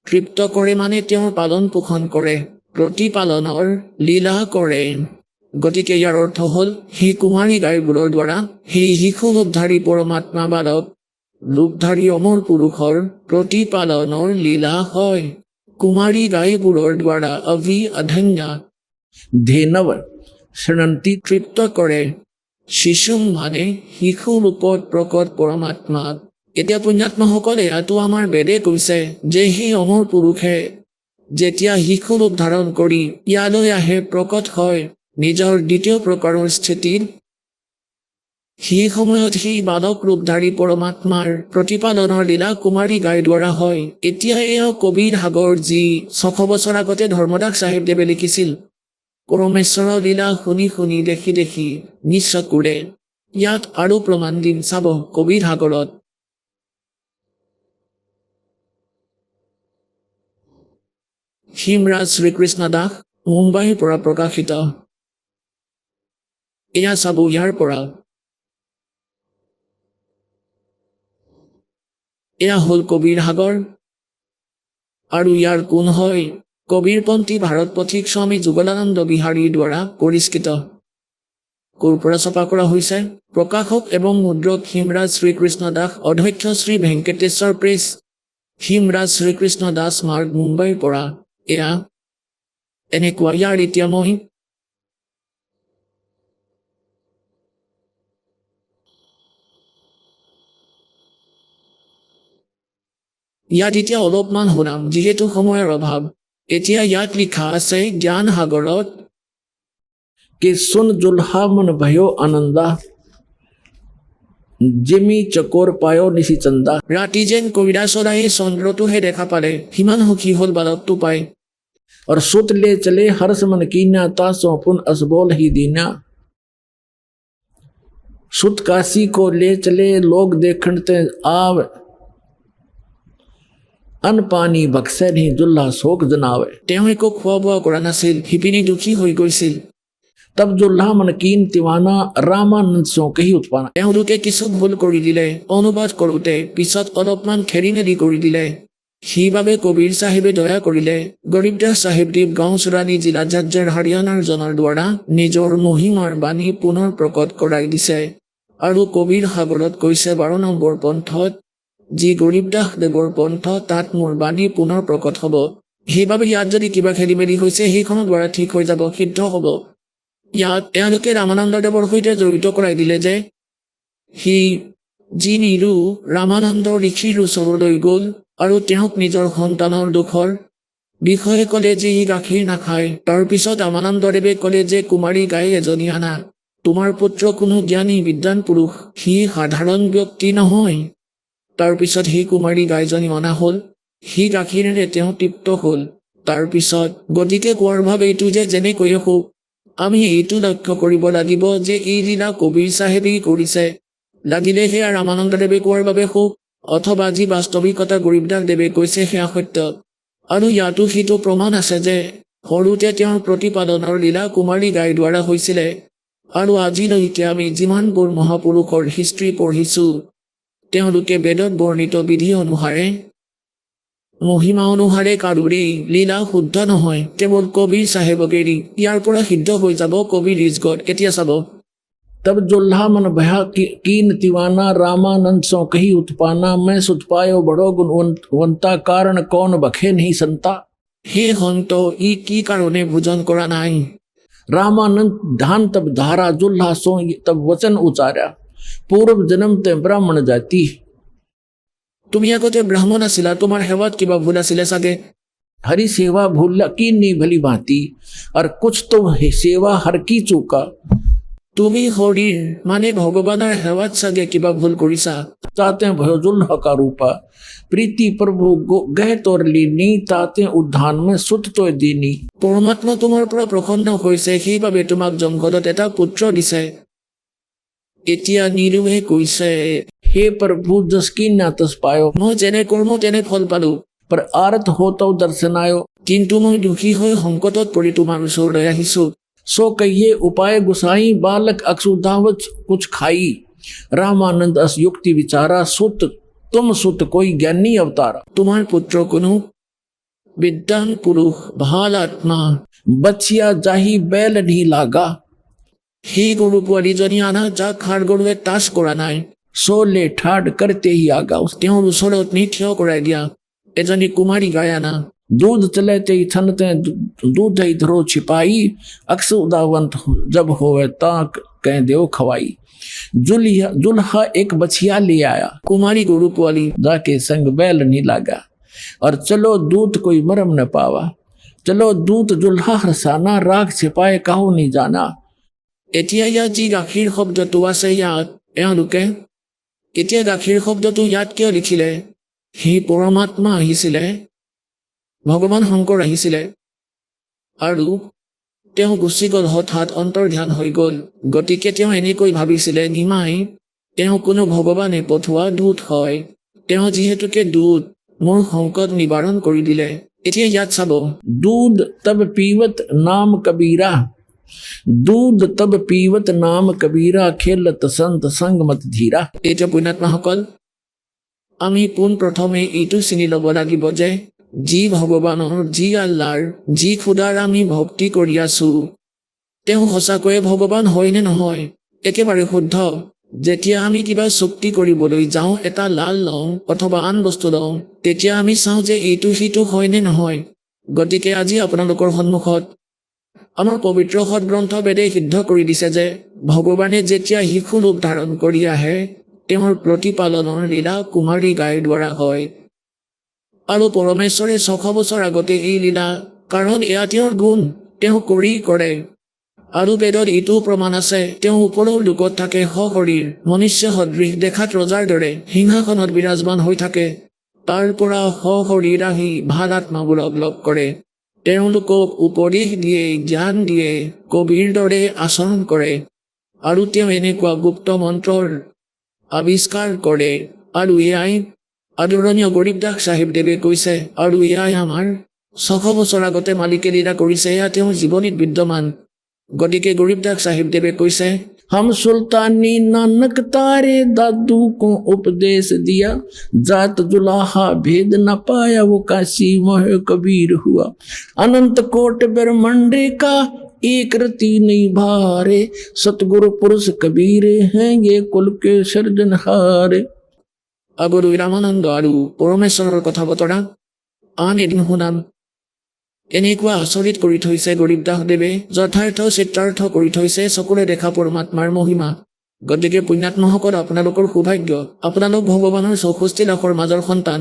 তৃপ্ত কৰে মানে তেওঁৰ পালন পোষণ কৰে, প্ৰতিপালনৰ লীলা কৰে। গতিকে ইয়াৰ অৰ্থ হ'ল সেই কুমাৰী গাইবোৰৰ দ্বাৰা সেই শিশু ৰূপধাৰী পৰমাত্মা বালক ৰূপধাৰী অমৰ পুৰুষৰ প্ৰতিপালনৰ লীলা হয়। কুমাৰী গাইবোৰৰ দ্বাৰা অধন্যা धेनव शृणन्ति তৃপ্ত কৰে। শিশু মানে শিশু ৰূপত প্ৰকট পৰমাত্মা। এতিয়া পুণ্যাত্মাসকলে ইয়াতো আমাৰ বেদে কৈছে যে সেই অমৰ পুৰুষে যেতিয়া শিশু ৰূপ ধাৰণ কৰি ইয়ালৈ আহে, প্ৰকট হয় নিজৰ দ্বিতীয় প্ৰকাৰৰ স্থিতিত, সেই সময়ত সেই বালক ৰূপধাৰী পৰমাত্মাৰ প্ৰতিপালনৰ লীলা কুমাৰী গাই দ্বাৰা হয়। এতিয়া এয়া কবিৰ সাগৰ, যি 600 বছৰ আগতে ধৰ্মদাস চাহেবদেৱে লিখিছিল। পৰমেশ্বৰৰ লীলা শুনি শুনি দেখি দেখি নিজ চকুৰে ইয়াত আৰু প্ৰমাণ দিম। চাব কবিৰ সাগৰত। হিমৰাজ শ্ৰীকৃষ্ণ দাস, মুম্বাইৰ পৰা প্ৰকাশিত। এয়া চাব ইয়াৰ পৰা। এয়া হ'ল কবিৰ সাগৰ, আৰু ইয়াৰ কোন হয় কবিৰপন্থী ভাৰত পথিক স্বামী যুগলানন্দ বিহাৰীৰ দ্বাৰা পৰিষ্কৃত। ক'ৰ পৰা ছপা কৰা হৈছে? প্ৰকাশক এবং মুদ্ৰক হিমৰাজ শ্ৰীকৃষ্ণ দাস, অধ্যক্ষ শ্ৰী ভেংকটেশ্বৰ প্ৰেছ, হিমৰাজ শ্ৰীকৃষ্ণ দাস মাৰ্গ, মুম্বাইৰ পৰা। এয়া এনেকুৱা। ইয়াৰ এতিয়া মই ইয়াত এতিয়া অলপমান শুনাম, যিহেতু সময়ৰ অভাৱ। এতিয়া ইয়াত লিখা আছে জ্ঞান সাগৰত कि सुन जुल्हा मन भयो आनंदा जिमी चकोर पायो निशि चंदा। ৰাতি যেন কবিৰা চৰায়ে চন্দ্ৰটোহে দেখা পালে, সিমান সুখী হ'ল বালকটো পাই। और सुत ले चले हर्ष मन कीना तासो पुन असबोल ही दीना। सुत काशी को ले चले लोग देखण ते आव अन पानी बक्से नहीं जुल्हा शोक जनावे। তেওঁ একো খোৱা বোৱা কৰা নাছিল, শিপিনী দুখী হৈ গৈছিল। तब जुल्हा मन कीन तिवाना रामानंद सो कही उत्पाना। তেওঁলোকে কিছু ভুল কৰি দিলে, অনুবাদ কৰোঁতে পিছত অলপমান খেলি মেলি কৰি দিলে। সেইবাবে কবিৰ চাহেবে দয়া কৰিলে গৰীবদাস চাহেবদেৱ গাঁও চোৰাণী জিলা জাজ্জাৰ হাৰিয়ানাৰ জনৰ দ্বাৰা নিজৰ মহিমাৰ বাণী পুনৰ প্ৰকট কৰাই দিছে। আৰু কবিৰ সাগৰত কৈছে 12 নম্বৰ পন্থত, যি গৰীবদাস দেৱৰ পন্থ, তাত মোৰ বাণী পুনৰ প্ৰকট হ'ব। সেইবাবে ইয়াত যদি কিবা খেলি মেলি হৈছে, সেইখনৰ দ্বাৰা ঠিক হৈ যাব, সিদ্ধ হ'ব। ইয়াত এওঁলোকে ৰামানন্দ দেৱৰ সৈতে জড়িত কৰাই দিলে যে সি যি নিৰু ৰামানন্দ ঋষিৰ ওচৰলৈ গ'ল আৰু তেওঁক নিজৰ সন্তানৰ দুখৰ বিষয়ে ক'লে যে ই গাখীৰ নাখায়। তাৰপিছত ৰামানন্দদেৱে ক'লে যে কুমাৰী গাই এজনী আনা, তোমাৰ পুত্ৰ কোনো জ্ঞানী বিদ্বান পুৰুষ, সি সাধাৰণ ব্যক্তি নহয়। তাৰপিছত সেই কুমাৰী গাইজনী অনা হ'ল, সি গাখীৰেৰে তেওঁ তৃপ্ত হ'ল। তাৰপিছত গতিকে কোৱাৰ ভাৱ এইটো যে যেনেকৈ হওক আমি এইটো লক্ষ্য কৰিব লাগিব যে এই লীলা কবিৰ চাহেবেই কৰিছে। লাগিলে সেয়া ৰামানন্দদেৱে কোৱাৰ বাবে হওক, অথবা যি বাস্তৱিকতা গৰীবদাস দেৱে কৈছে সেয়া সত্য। আৰু ইয়াতো সেইটো প্ৰমাণ আছে যে সৰুতে তেওঁৰ প্ৰতিপালনৰ লীলা কুমাৰী গাইৰ দ্বাৰা হৈছিলে। আৰু আজিলৈকে আমি যিমানবোৰ মহাপুৰুষৰ হিষ্ট্ৰী পঢ়িছোঁ, তেওঁলোকে বেদত বৰ্ণিত বিধি অনুসাৰে মহিমা অনুসাৰে কাৰোৰে লীলা শুদ্ধ নহয়, কেৱল কবিৰ চাহেবক এৰি ইয়াৰ পৰা সিদ্ধ হৈ যাব কবিৰ ৰিজগত। এতিয়া চাব, तब जोल्हा मन भया कीन तिवाना रामानंद सो कही उत्पाना मैं सुत पायो बड़ो गुणवंता कारण कौन बखे नहीं संता। হে সন্ত, ই কি কাৰণে ভোজন কৰা নাই? रामानंद ध्यान तब धारा जोल्हा सो तब वचन उचारा पूर्व जन्म ते ब्राह्मण जाति। তুমি আগতে ব্ৰাহ্মণ আছিলা, তোমাৰ সেৱাত কিবা ভুল আছিলে চাগে। हरि सेवा भूल की नहीं भली भांति और कुछ तो सेवा हर की चूका। তুমি হৰিৰ মানে ভগৱানৰ সেৱাত চাগে কিবা ভুল কৰিছা। चाहते भयो जुल्हा का रूपा प्रीति प्रभु गह तोर लीनी ताते उद्धान में सुत तो दीनी। পৰমাত্মা তোমাৰ পৰা প্ৰসন্ন হৈছে, সেইবাবে তোমাক জংঘলত এটা পুত্ৰ দিছে। এতিয়া নিৰুহে কৈছে, हे प्रभु जस की ना तस पायो মই যেনে কৰ্ম তেনে ফল পালো, पर आरत हो तो दर्शन आयो। কিন্তু মই দুখী হৈ সংকটত পৰি তোমাৰ ওচৰলৈ আহিছো। सो कहिए उपाय गुसाई बालक अक्षुदावत कुछ खाई। रामानंद अस युक्ति विचारा सुत तुम सुत कोई ज्ञानी अवतारा। তোমাৰ পুত্ৰ কোনো বিদ্যান পুৰুষ, ভাল আত্মা। बचिया जाही बैल नहीं लागा সেই গৰু পোৱালীজনী আনা যাক ষাঁড় গৰুৱে তাচ কৰা নাই। सो ले ठाड करते ही आगा। তেওঁৰ ওচৰত নি থিয় কৰাই দিয়া। এজনী কুমাৰী গাই आना। दूध चलेते ही थनते दूध ही धरो छिपाई अक्स उदावंत जब होवे ताक कह देव खवाई। जुल्हा एक बछिया ले आया কুমাৰী গৰু পোৱালী जाके संग बैल नहीं लागा और चलो दूत कोई मरम न पावा। चलो दूत जुल्हा हरसाना राग छिपाए काहू नहीं जाना। এতিয়া ইয়াত যি গাখীৰ শব্দটো আছে, ইয়াত এওঁলোকে এতিয়া গাখীৰ শব্দটো ইয়াত কিয় লিখিলে? সেই পৰমাত্মা আহিছিলে, ভগৱান শংকৰ আহিছিলে আৰু তেওঁ গুচি গ'ল, হঠাৎ অন্তৰ্ধান হৈ গ'ল। গতিকে তেওঁ এনেকৈ ভাবিছিলে, নিমাই তেওঁ কোনো ভগৱানে পঠোৱা দূত হয়, তেওঁ যিহেতুকে দূত মোৰ সংকট নিবাৰণ কৰি দিলে। এতিয়া ইয়াত চাব, दूध तब पीवत नाम कबीरा दूध तब पीवत नाम कबीरा खेलत संत संग मत धीरा। এতিয়া পুণ্যাত্মাসকল, আমি পোনপ্ৰথমে এইটো চিনি ল'ব লাগিব যে যি ভগৱানৰ, যি আল্লাৰ, যি খুদাৰ আমি ভক্তি কৰি আছো, তেওঁ সঁচাকৈয়ে ভগৱান হয় নে নহয়? একেবাৰে শুদ্ধ। যেতিয়া আমি কিবা চুক্তি কৰিবলৈ যাওঁ, এটা লাল লওঁ অথবা আন বস্তু লওঁ, তেতিয়া আমি চাওঁ যে এইটো সিটো হয় নে নহয়। গতিকে আজি আপোনালোকৰ সন্মুখত আমাৰ পবিত্ৰ সৎগ্ৰন্থ বেদে সিদ্ধ কৰি দিছে যে ভগৱানে যেতিয়া শিশু ৰূপ ধাৰণ কৰি আহে, তেওঁৰ প্ৰতিপালনৰ লীলা কুমাৰী গাইৰ দ্বাৰা হয়। আৰু পৰমেশ্বৰে 600 বছৰ আগতে এই লীলা, কাৰণ এয়া তেওঁৰ গুণ, তেওঁ কৰি কৰে। আৰু বেদত এইটো প্ৰমাণ আছে, তেওঁ ওপৰৰ লোকত থাকে সশৰীৰ, মনুষ্য সদৃশ, দেখাত ৰজাৰ দৰে সিংহাসনত বিৰাজমান হৈ থাকে। তাৰ পৰা সশৰীৰ আহি ভাল আত্মাবোৰক লগ কৰে, তেওঁলোকক উপদেশ দিয়ে, জ্ঞান দিয়ে, কবিৰ দৰে আচৰণ কৰে। আৰু তেওঁ এনেকুৱা গুপ্ত মন্ত্ৰৰ আৱিষ্কাৰ কৰে। আৰু এয়াই আদৰণীয় গৰীবদাস চাহিবদেৱে কৈছে, আৰু এয়াই আমাৰ 600 বছৰ আগতে মালিকে লীলা কৰিছে, এয়া তেওঁৰ জীৱনীত বিদ্যমান। গতিকে গৰীবদাস চাহিবদেৱে কৈছে, हम सुल्तानी नानक तारे दादू को उपदेश दिया जात जुलाहा भेद न पाया वो काशी मोह कबीर हुआ। अनंत कोट ब्रह्मंडे का एक रति नहीं भारे सतगुरु पुरुष कबीरे हैं ये कुल के सर्जनहारे। আগলৈ ৰামানন্দ আৰু পৰমেশ্বৰৰ কথা বতৰা আন এদিন শুনাম। এনেকুৱা আচৰিত কৰি থৈছে গৰীবদাসদেৱে, যথাৰ্থ চিত্ৰাৰ্থ কৰি থৈছে চকুৰে দেখা পৰমাত্মাৰ মহিমা। গতিকে পুণ্যাত্মাসকল, আপোনালোকৰ সৌভাগ্য, আপোনালোক ভগৱানৰ 64 লাখৰ মাজৰ সন্তান।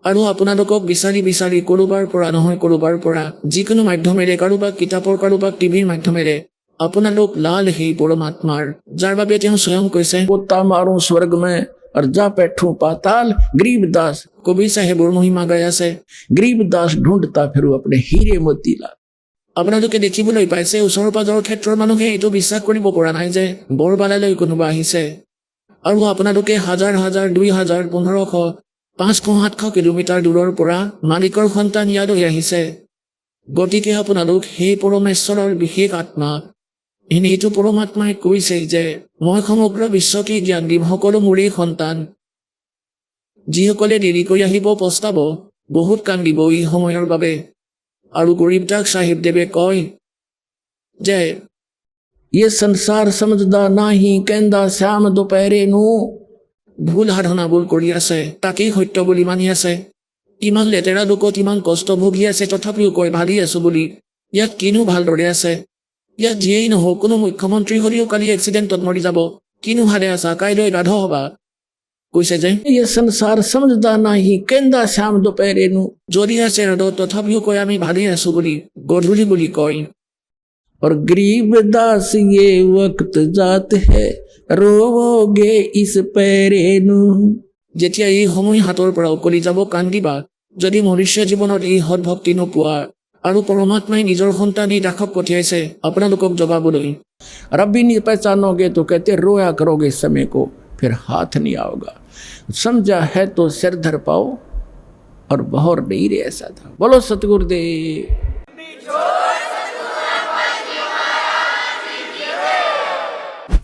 আৰু আপোনালোকক বিচাৰি বিচাৰি কৰোবাৰ পৰা নহয় কৰোবাৰ পৰা, যিকোনো মাধ্যমেৰে, কাৰোবাক কিতাপৰ, কাৰোবাক টিভিৰ মাধ্যমেৰে আপোনালোক লাল সেই পৰমাত্মাৰ, যাৰ বাবে তেওঁ স্বয়ং কৈছে, पोता मारूं स्वर्ग में और जा बैठूं पाताल। गरीबदास কবি চাহেবৰ মহিমা গাই আছে। गरीबदास ढूंढता फिरूं अपने हीरे मोतीलाल। আপোনালোকে দেখিবলৈ পাইছে, ওচৰ পাজৰৰ ক্ষেত্ৰৰ মানুহে এইটো বিশ্বাস কৰিব পৰা নাই যে বৰবালালৈ কোনোবা আহিছে। আৰু আপোনালোকে হাজাৰ হাজাৰ, 2000, 1500, 500, 700 কিলোমিটাৰ দূৰৰ পৰা মালিকৰ সন্তান ইয়ালৈ আহিছে। গতিকে আপোনালোক সেই পৰমেশ্বৰৰ বিশেষ আত্মা। এনেইটো পৰমাত্মাই কৈছে যে মই সমগ্ৰ বিশ্বকে জ্ঞান দিম, সকলো মোৰেই সন্তান। যিসকলে দেৰিকৈ আহিব পস্তাব, বহুত কান্দিব এই সময়ৰ বাবে। আৰু গৰীবদাস চাহিবদেৱে কয় যে ये संसार समझदा नाही कहंदा श्याम दोपहरे नू। ভুল সাধনাবোৰ কৰি আছে, তাকেই সত্য বুলি মানি আছে। ইমান লেতেৰা লোকত ইমান কষ্ট ভুগি আছে, তথাপিও কয় ভালি আছো বুলি। ইয়াত কিনো ভালদৰে আছে? ইয়াত যিয়েই নহওক, কোনো মুখ্যমন্ত্ৰী হ'লেও কালি এক্সিডেণ্টত মৰি যাব। কিনো ভালে আছা, কাইলৈ ৰাধ হবা। কৈছে যে ये संसार समझदा नाही कहंदा श्याम दोपहरे नू। যদি আছে ৰাধত, তথাপিও কয় আমি ভালেই আছো বুলি, গধূলি বুলি কয়। और गरीब दास ये वक्त जात है रोवोगे इस पैरे नू। যেতিয়া এই সময় হাতৰ পৰা উকলি যাব, কান্দিবা। যদি মনুষ্য জীৱনত এই সৎভক্তি নোপোৱা আৰু পৰমাত্মাই নিজৰ সন্তান এই দাসক পঠিয়াইছে আপোনালোকক জবাবলৈ। रब्बी नहीं पहचानोगे तो कहते रोया करोगे समय को फिर हाथ नहीं आओगा। समझा है तो सिर धर पाओ और बहर नहीं रे ऐसा था। बोलो सतगुरुदेव।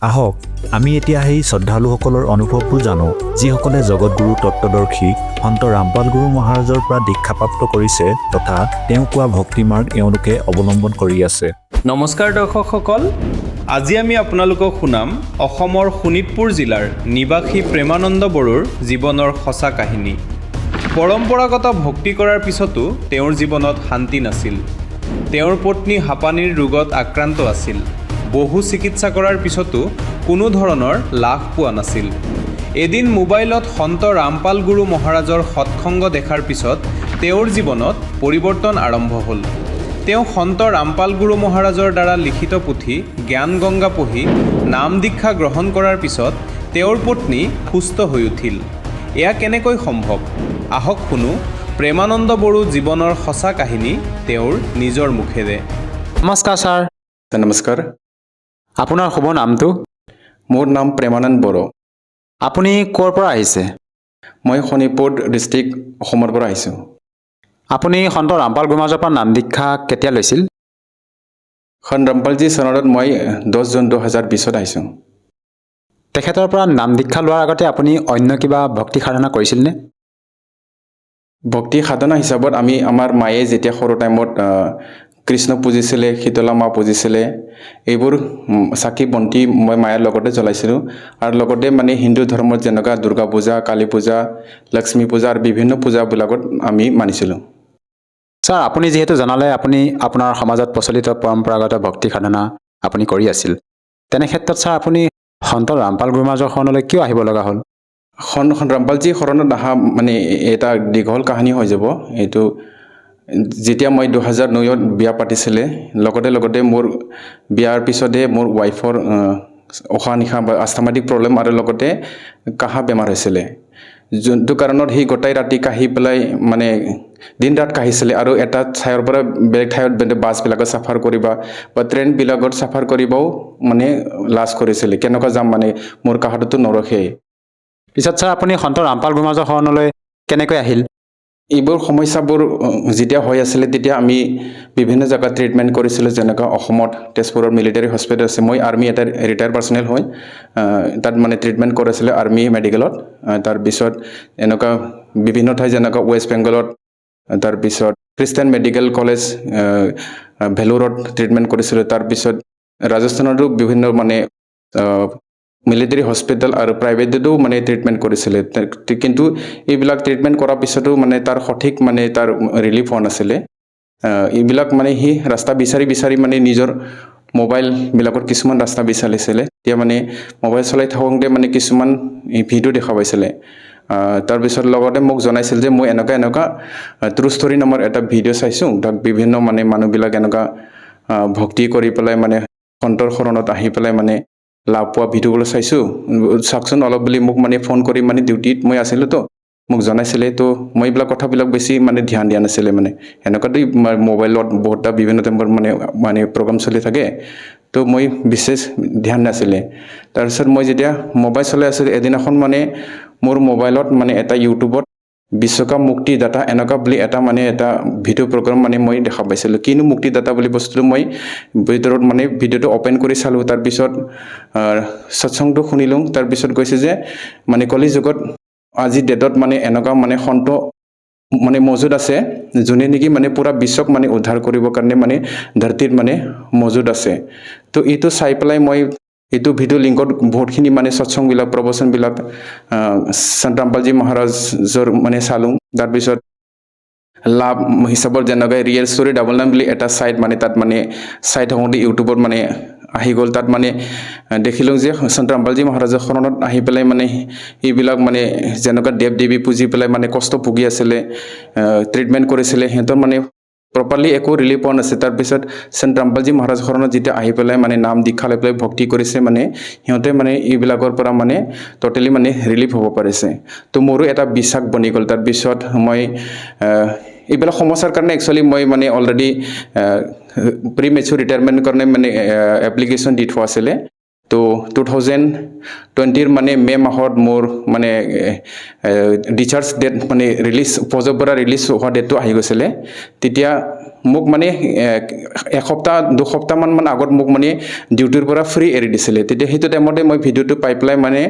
আহক আমি এতিয়া সেই শ্ৰদ্ধালুসকলৰ অনুভৱবোৰ জানো, যিসকলে জগতগুৰু তত্ত্বদৰ্শী সন্ত ৰামপাল গুৰু মহাৰাজৰ পৰা দীক্ষাপ্ৰাপ্ত কৰিছে তথা তেওঁ কোৱা ভক্তিমাৰ্গ এওঁলোকে অৱলম্বন কৰি আছে। নমস্কাৰ দৰ্শকসকল, আজি আমি আপোনালোকক শুনাম অসমৰ শোণিতপুৰ জিলাৰ নিবাসী প্ৰেমানন্দ বড়োৰ জীৱনৰ সঁচা কাহিনী। পৰম্পৰাগত ভক্তি কৰাৰ পিছতো তেওঁৰ জীৱনত শান্তি নাছিল। তেওঁৰ পত্নী হাঁপানীৰ ৰোগত আক্ৰান্ত আছিল। বহু চিকিৎসা কৰাৰ পিছতো কোনো ধৰণৰ লাভ পোৱা নাছিল। এদিন মোবাইলত সন্ত ৰামপাল গুৰু মহাৰাজৰ সৎসংগ দেখাৰ পিছত তেওঁৰ জীৱনত পৰিৱৰ্তন আৰম্ভ হ'ল। তেওঁ সন্ত ৰামপাল গুৰু মহাৰাজৰ দ্বাৰা লিখিত পুথি জ্ঞান গংগা পঢ়ি নাম দীক্ষা গ্ৰহণ কৰাৰ পিছত তেওঁৰ পত্নী সুস্থ হৈ উঠিল। এয়া কেনেকৈ সম্ভৱ? আহক শুনো প্ৰেমানন্দ বড়ো জীৱনৰ সঁচা কাহিনী তেওঁৰ নিজৰ মুখেৰে। নমস্কাৰ ছাৰ। নমস্কাৰ, আপোনাৰ শুভ নামটো? মোৰ নাম প্ৰেমানন্দ বড়ো। আপুনি ক'ৰ পৰা আহিছে? মই শোণিতপুৰ ডিষ্ট্ৰিক্ট অসমৰ পৰা আহিছোঁ। আপুনি সন্ত ৰামপাল গুৰু মহাৰাজৰ পৰা নাম দীক্ষা কেতিয়া লৈছিল? খন ৰামপালজী চৰণত মই 10 জুন 2020 আহিছোঁ। তেখেতৰ পৰা নাম দীক্ষা লোৱাৰ আগতে আপুনি অন্য কিবা ভক্তি সাধনা কৰিছিলনে? ভক্তি সাধনা হিচাপত আমাৰ মায়ে যেতিয়া সৰু টাইমত কৃষ্ণ পূজিছিলে, শীতলা মা পূজিছিলে, এইবোৰ চাকি বন্তি মই মায়াৰ লগতে জ্বলাইছিলোঁ। আৰু লগতে মানে হিন্দু ধৰ্মত যেনেকুৱা দুৰ্গা পূজা, কালী পূজা, লক্ষ্মী পূজা আৰু বিভিন্ন পূজাবিলাকত আমি মানিছিলোঁ। ছাৰ, আপুনি যিহেতু জনালে আপুনি আপোনাৰ সমাজত প্ৰচলিত পৰম্পৰাগত ভক্তি সাধনা আপুনি কৰি আছিল, তেনে ক্ষেত্ৰত ছাৰ আপুনি সন্ত ৰামপাল গুৰু মহাৰাজৰ শৰণলৈ কিয় আহিব লগা হ'ল? ৰামপালজী শৰণত অহা মানে এটা দীঘল কাহিনী হৈ যাব। এইটো যেতিয়া মই 2009ত বিয়া পাতিছিলে, লগতে মোৰ বিয়াৰ পিছতে মোৰ ৱাইফৰ উশাহ নিশাহ বা আস্থামাটিক প্ৰব্লেম আৰু লগতে কাঁহা বেমাৰ হৈছিলে, যোনটো কাৰণত সি গোটেই ৰাতি কাঢ়ি পেলাই মানে দিন ৰাত কাঢ়িছিলে। আৰু এটা ঠাইৰ পৰা বেলেগ ঠাইত বাছবিলাকত চাফাৰ কৰিবা বা ট্ৰেইনবিলাকত চাফাৰ কৰিবও মানে লাজ কৰিছিলে, কেনেকুৱা যাম মানে মোৰ কাঁহাটোতো নৰখেই। পিছত ছাৰ আপুনি সন্ত ৰামপাল গুৰু মহাৰাজৰ শৰণলৈ কেনেকৈ আহিল? এইবোৰ সমস্যাবোৰ যেতিয়া হৈ আছিলে তেতিয়া আমি বিভিন্ন জেগাত ট্ৰিটমেণ্ট কৰিছিলোঁ, যেনেকুৱা অসমত তেজপুৰৰ মিলিটাৰী হস্পিটেল আছে। মই আৰ্মি এটা ৰিটায়াৰ্ড পাৰ্চনেল হয়, তাত মানে ট্ৰিটমেণ্ট কৰিছিলে আৰ্মি মেডিকেলত। তাৰপিছত এনেকুৱা বিভিন্ন ঠাই যেনেকুৱা ৱেষ্ট বেংগলত, তাৰপিছত খ্ৰীষ্টান মেডিকেল কলেজ ভেলোৰত ট্ৰিটমেণ্ট কৰিছিলোঁ। তাৰপিছত ৰাজস্থানতো বিভিন্ন মানে মিলিটাৰী হস্পিটেল আৰু প্ৰাইভেটতো মানে ট্ৰিটমেণ্ট কৰিছিলে। কিন্তু এইবিলাক ট্ৰিটমেণ্ট কৰাৰ পিছতো মানে তাৰ সঠিক মানে তাৰ ৰিলিফ হোৱা নাছিলে। এইবিলাক মানে সি ৰাস্তা বিচাৰি মানে নিজৰ মোবাইলবিলাকত কিছুমান ৰাস্তা বিচাৰিছিলে। এতিয়া মানে মোবাইল চলাই থাকোঁতে মানে কিছুমান ভিডিঅ' দেখা পাইছিলে। তাৰপিছত লগতে মোক জনাইছিল যে মই এনেকুৱা ট্ৰু ষ্টৰী নামৰ এটা ভিডিঅ' চাইছোঁ, তাক বিভিন্ন মানে মানুহবিলাক এনেকুৱা ভক্তি কৰি পেলাই মানে সন্তৰ শৰণত আহি পেলাই মানে লাভ পোৱা ভিডিঅ'বোৰ চাইছোঁ, চাওকচোন অলপ বুলি মোক মানে ফোন কৰি মানে ডিউটিত মই আছিলোঁ তো মোক জনাইছিলে। তো মই এইবিলাক কথাবিলাক বেছি মানে ধ্যান দিয়া নাছিলে। মানে এনেকুৱাতো মোবাইলত বহুতটা বিভিন্ন টাইমত মানে প্ৰগ্ৰাম চলি থাকে, তো মই বিশেষ ধ্যান নাছিলে। তাৰপিছত মই যেতিয়া মোবাইল চলাই আছিলোঁ, এদিনাখন মানে মোৰ মোবাইলত মানে এটা ইউটিউবত বিশ্বকাপ মুক্তিদাতা এনেকুৱা বুলি এটা ভিডিঅ' প্ৰগ্ৰাম মানে মই দেখা পাইছিলোঁ। কিনো মুক্তিদাতা বুলি বস্তুটো মই ভিতৰত মানে ভিডিঅ'টো অ'পেন কৰি চালোঁ। তাৰপিছত সৎসংগটো শুনিলোঁ। তাৰপিছত কৈছে যে মানে কলি যুগত আজিৰ ডেটত মানে এনেকুৱা মানে সন্ত মানে মজুদ আছে যোনে নেকি মানে পুৰা বিশ্বক মানে উদ্ধাৰ কৰিবৰ কাৰণে মানে ধৰতীত মানে মজুদ আছে তো এইটো চাই পেলাই মই এইটো ভিডিঅ' লিংকত বহুতখিনি মানে সৎসংগবিলাক প্ৰবচনবিলাক সন্ত ৰামপালজী মহাৰাজৰ মানে চালোঁ তাৰপিছত লাভ হিচাপত যেনেকৈ ৰিয়েল ষ্টৰি ডাবল9 বুলি এটা ছাইট মানে তাত মানে চাই থাকোঁতে ইউটিউবত মানে আহি গ'ল তাত মানে দেখিলোঁ যে সন্ত ৰামপালজী মহাৰাজৰ শৰণত আহি পেলাই মানে এইবিলাক মানে যেনেকুৱা দেৱ দেৱী পুজি পেলাই মানে কষ্ট ভুগি আছিলে ট্ৰিটমেণ্ট কৰিছিলে সিহঁতৰ মানে প্ৰপাৰলি একো ৰিলিফ পোৱা নাছিল তাৰপিছত সন্ত ৰামপালজী মহাৰাজ শৰণত যেতিয়া আহি পেলাই মানে নাম দীক্ষা লৈ পেলাই ভক্তি কৰিছে মানে সিহঁতে মানে এইবিলাকৰ পৰা মানে ট'টেলি মানে ৰিলিফ হ'ব পাৰিছে তো মোৰো এটা বিশ্বাস বনি গ'ল তাৰপিছত মই এইবিলাক সমস্যাৰ কাৰণে একচুৱেলি মই মানে অলৰেডি প্ৰি মেচুৰ ৰিটায়াৰমেণ্টৰ কাৰণে মানে এপ্লিকেশ্যন দি থোৱা আছিলে তো 2020 মানে মে মাহত মোৰ মানে ডিচাৰ্জ ডেট মানে ৰিলিজ ফৌজৰ পৰা ৰিলিজ হোৱা ডেটটো আহি গৈছিলে তেতিয়া মোক মানে এসপ্তাহ দুসপ্তাহমান মানে আগত মোক মানে ডিউটিৰ পৰা ফ্ৰী এৰি দিছিলে তেতিয়া সেইটো টাইমতে মই ভিডিঅ'টো পাই পেলাই মানে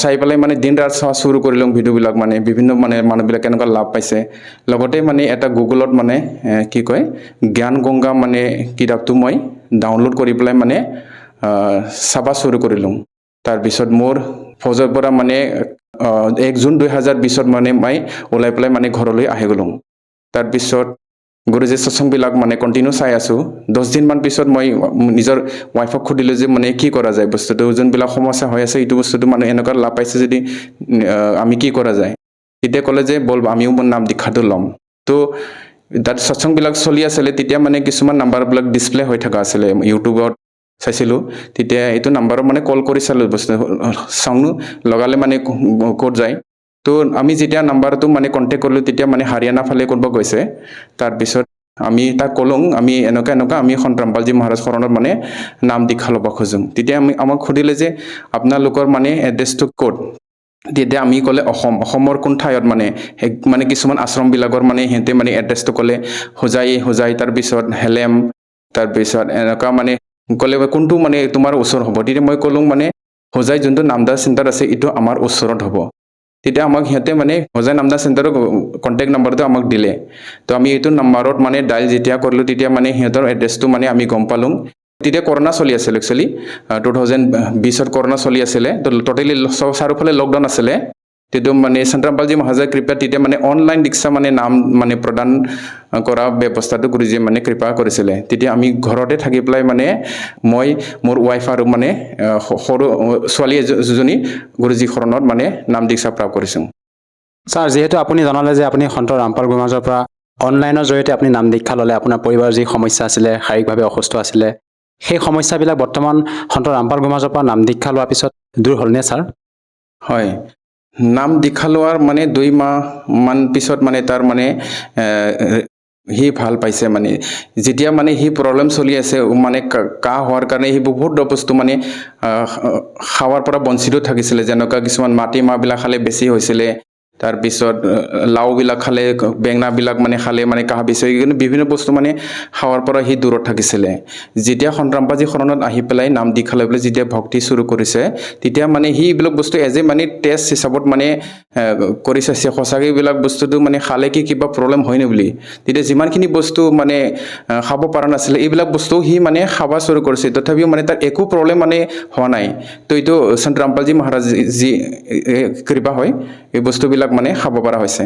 চাই পেলাই মানে দিন ৰাত চোৱা শুৰু কৰিলোঁ ভিডিঅ'বিলাক মানে বিভিন্ন মানে মানুহবিলাক কেনেকুৱা লাভ পাইছে লগতে মানে এটা গুগলত মানে কি কয় জ্ঞান গংগা মানে কিতাপটো মই ডাউনলোড কৰি পেলাই মানে চাবা শুৰু কৰিলোঁ তাৰপিছত মোৰ ফৌজৰ পৰা মানে 1 জুন 2020 মানে মই ওলাই পেলাই মানে ঘৰলৈ আহি গ'লোঁ তাৰপিছত গুৰুজী সৎসংগবিলাক মানে কণ্টিনিউ চাই আছোঁ 10 দিনমান পিছত মই নিজৰ ৱাইফক সুধিলোঁ যে মানে কি কৰা যায় বস্তুটো যোনবিলাক সমস্যা হৈ আছে এইটো বস্তুটো মানে এনেকুৱা লাভ পাইছে যদি আমি কি কৰা যায় তেতিয়া ক'লে যে বল আমিও নাম দীক্ষাটো ল'ম তো তাত সৎসংগবিলাক চলি আছিলে তেতিয়া মানে কিছুমান নাম্বাৰবিলাক ডিছপ্লে হৈ থকা আছিলে ইউটিউবত চাইছিলোঁ তেতিয়া এইটো নাম্বাৰত মানে কল কৰি চালোঁ বস্তু চাওঁ লগালে মানে ক'ত যায় তো আমি যেতিয়া নাম্বাৰটো মানে কণ্টেক্ট কৰিলোঁ তেতিয়া মানে হাৰিয়ানা ফালে কোনোবা গৈছে তাৰপিছত আমি তাক ক'লোঁ আমি এনেকুৱা আমি সন্ত ৰামপালজী মহাৰাজ শৰণত মানে নাম দীক্ষা ল'ব খোজোঁ তেতিয়া আমাক সুধিলে যে আপোনালোকৰ মানে এড্ৰেছটো ক'ত তেতিয়া আমি ক'লে অসমৰ কোন ঠাইত মানে কিছুমান আশ্ৰমবিলাকৰ মানে সিহঁতে মানে এড্ৰেছটো ক'লে হোজাই তাৰপিছত হেলেম তাৰপিছত এনেকুৱা মানে ক'লে কোনটো মানে তোমাৰ ওচৰ হ'ব তেতিয়া মই ক'লোঁ মানে হোজাই যোনটো নামদাস চেণ্টাৰ আছে এইটো আমাৰ ওচৰত হ'ব তেতিয়া আমাক সিহঁতে মানে হোজাই নামদাস চেণ্টাৰৰ কণ্টেক্ট নম্বৰটো আমাক দিলে তো আমি এইটো নাম্বাৰত মানে ডাইল যেতিয়া কৰিলোঁ তেতিয়া মানে সিহঁতৰ এড্ৰেছটো মানে আমি গম পালোঁ তেতিয়া কৰোণা চলি আছিল একচুৱেলি 2020 কৰোণা চলি আছিলে তো টোটেলি চাৰিওফালে লকডাউন আছিলে তেতিয়া মানে সন্ত ৰামপালজী মহাৰাজৰ কৃপাত তেতিয়া মানে অনলাইন দীক্ষা মানে নাম মানে প্ৰদান কৰা ব্যৱস্থাটো গুৰুজীয়ে মানে কৃপা কৰিছিলে তেতিয়া আমি ঘৰতে থাকি পেলাই মানে মই মোৰ ৱাইফ আৰু মানে সৰু ছোৱালী এজনী গুৰুজী শৰণত মানে নাম দীক্ষা প্ৰাপ্ত কৰিছোঁ ছাৰ যিহেতু আপুনি জনালে যে আপুনি সন্ত ৰামপাল গুৰুমহাৰাজৰ পৰা অনলাইনৰ জৰিয়তে আপুনি নাম দীক্ষা ল'লে আপোনাৰ পৰিবাৰৰ যি সমস্যা আছিলে শাৰীৰিকভাৱে অসুস্থ আছিলে সেই সমস্যাবিলাক বৰ্তমান সন্ত ৰামপাল গুৰুমহাৰাজৰ পৰা নাম দীক্ষা লোৱাৰ পিছত দূৰ হ'লনে ছাৰ হয় নাম দীক্ষা লোৱাৰ মানে 2 মাহমান পিছত মানে তাৰ মানে সি ভাল পাইছে মানে যেতিয়া মানে সি প্ৰব্লেম চলি আছে মানে কাহ হোৱাৰ কাৰণে সি বহুত বস্তু মানে খাৱাৰ পৰা বঞ্চিত থাকিছিলে যেনেকুৱা কিছুমান মাটি মাহবিলাক খালে বেছি হৈছিলে তাৰপিছত লাওবিলাক খালে বেঙেনাবিলাক মানে খালে মানে কাহ বেছি হৈ বিভিন্ন বস্তু মানে খাৱাৰ পৰা সি দূৰত থাকিছিলে যেতিয়া সন্ত ৰামপালজী শৰণত আহি পেলাই নাম দীক্ষা লৈ পেলাই যেতিয়া ভক্তি শুৰু কৰিছে তেতিয়া মানে সি এইবিলাক বস্তু এজে মানে টেষ্ট হিচাপত মানে কৰি চাইছে সঁচাকৈ এইবিলাক বস্তুটো মানে খালে কি কিবা প্ৰব্লেম হয়নে বুলি তেতিয়া যিমানখিনি বস্তু মানে খাব পৰা নাছিলে এইবিলাক বস্তু সি মানে খাব শুৰু কৰিছে তথাপিও মানে তাৰ একো প্ৰব্লেম মানে হোৱা নাই তো এইটো সন্ত ৰামপালজী মহাৰাজ যি কৃপা হয় এই বস্তুবিলাক মানে খাব পৰা হৈছে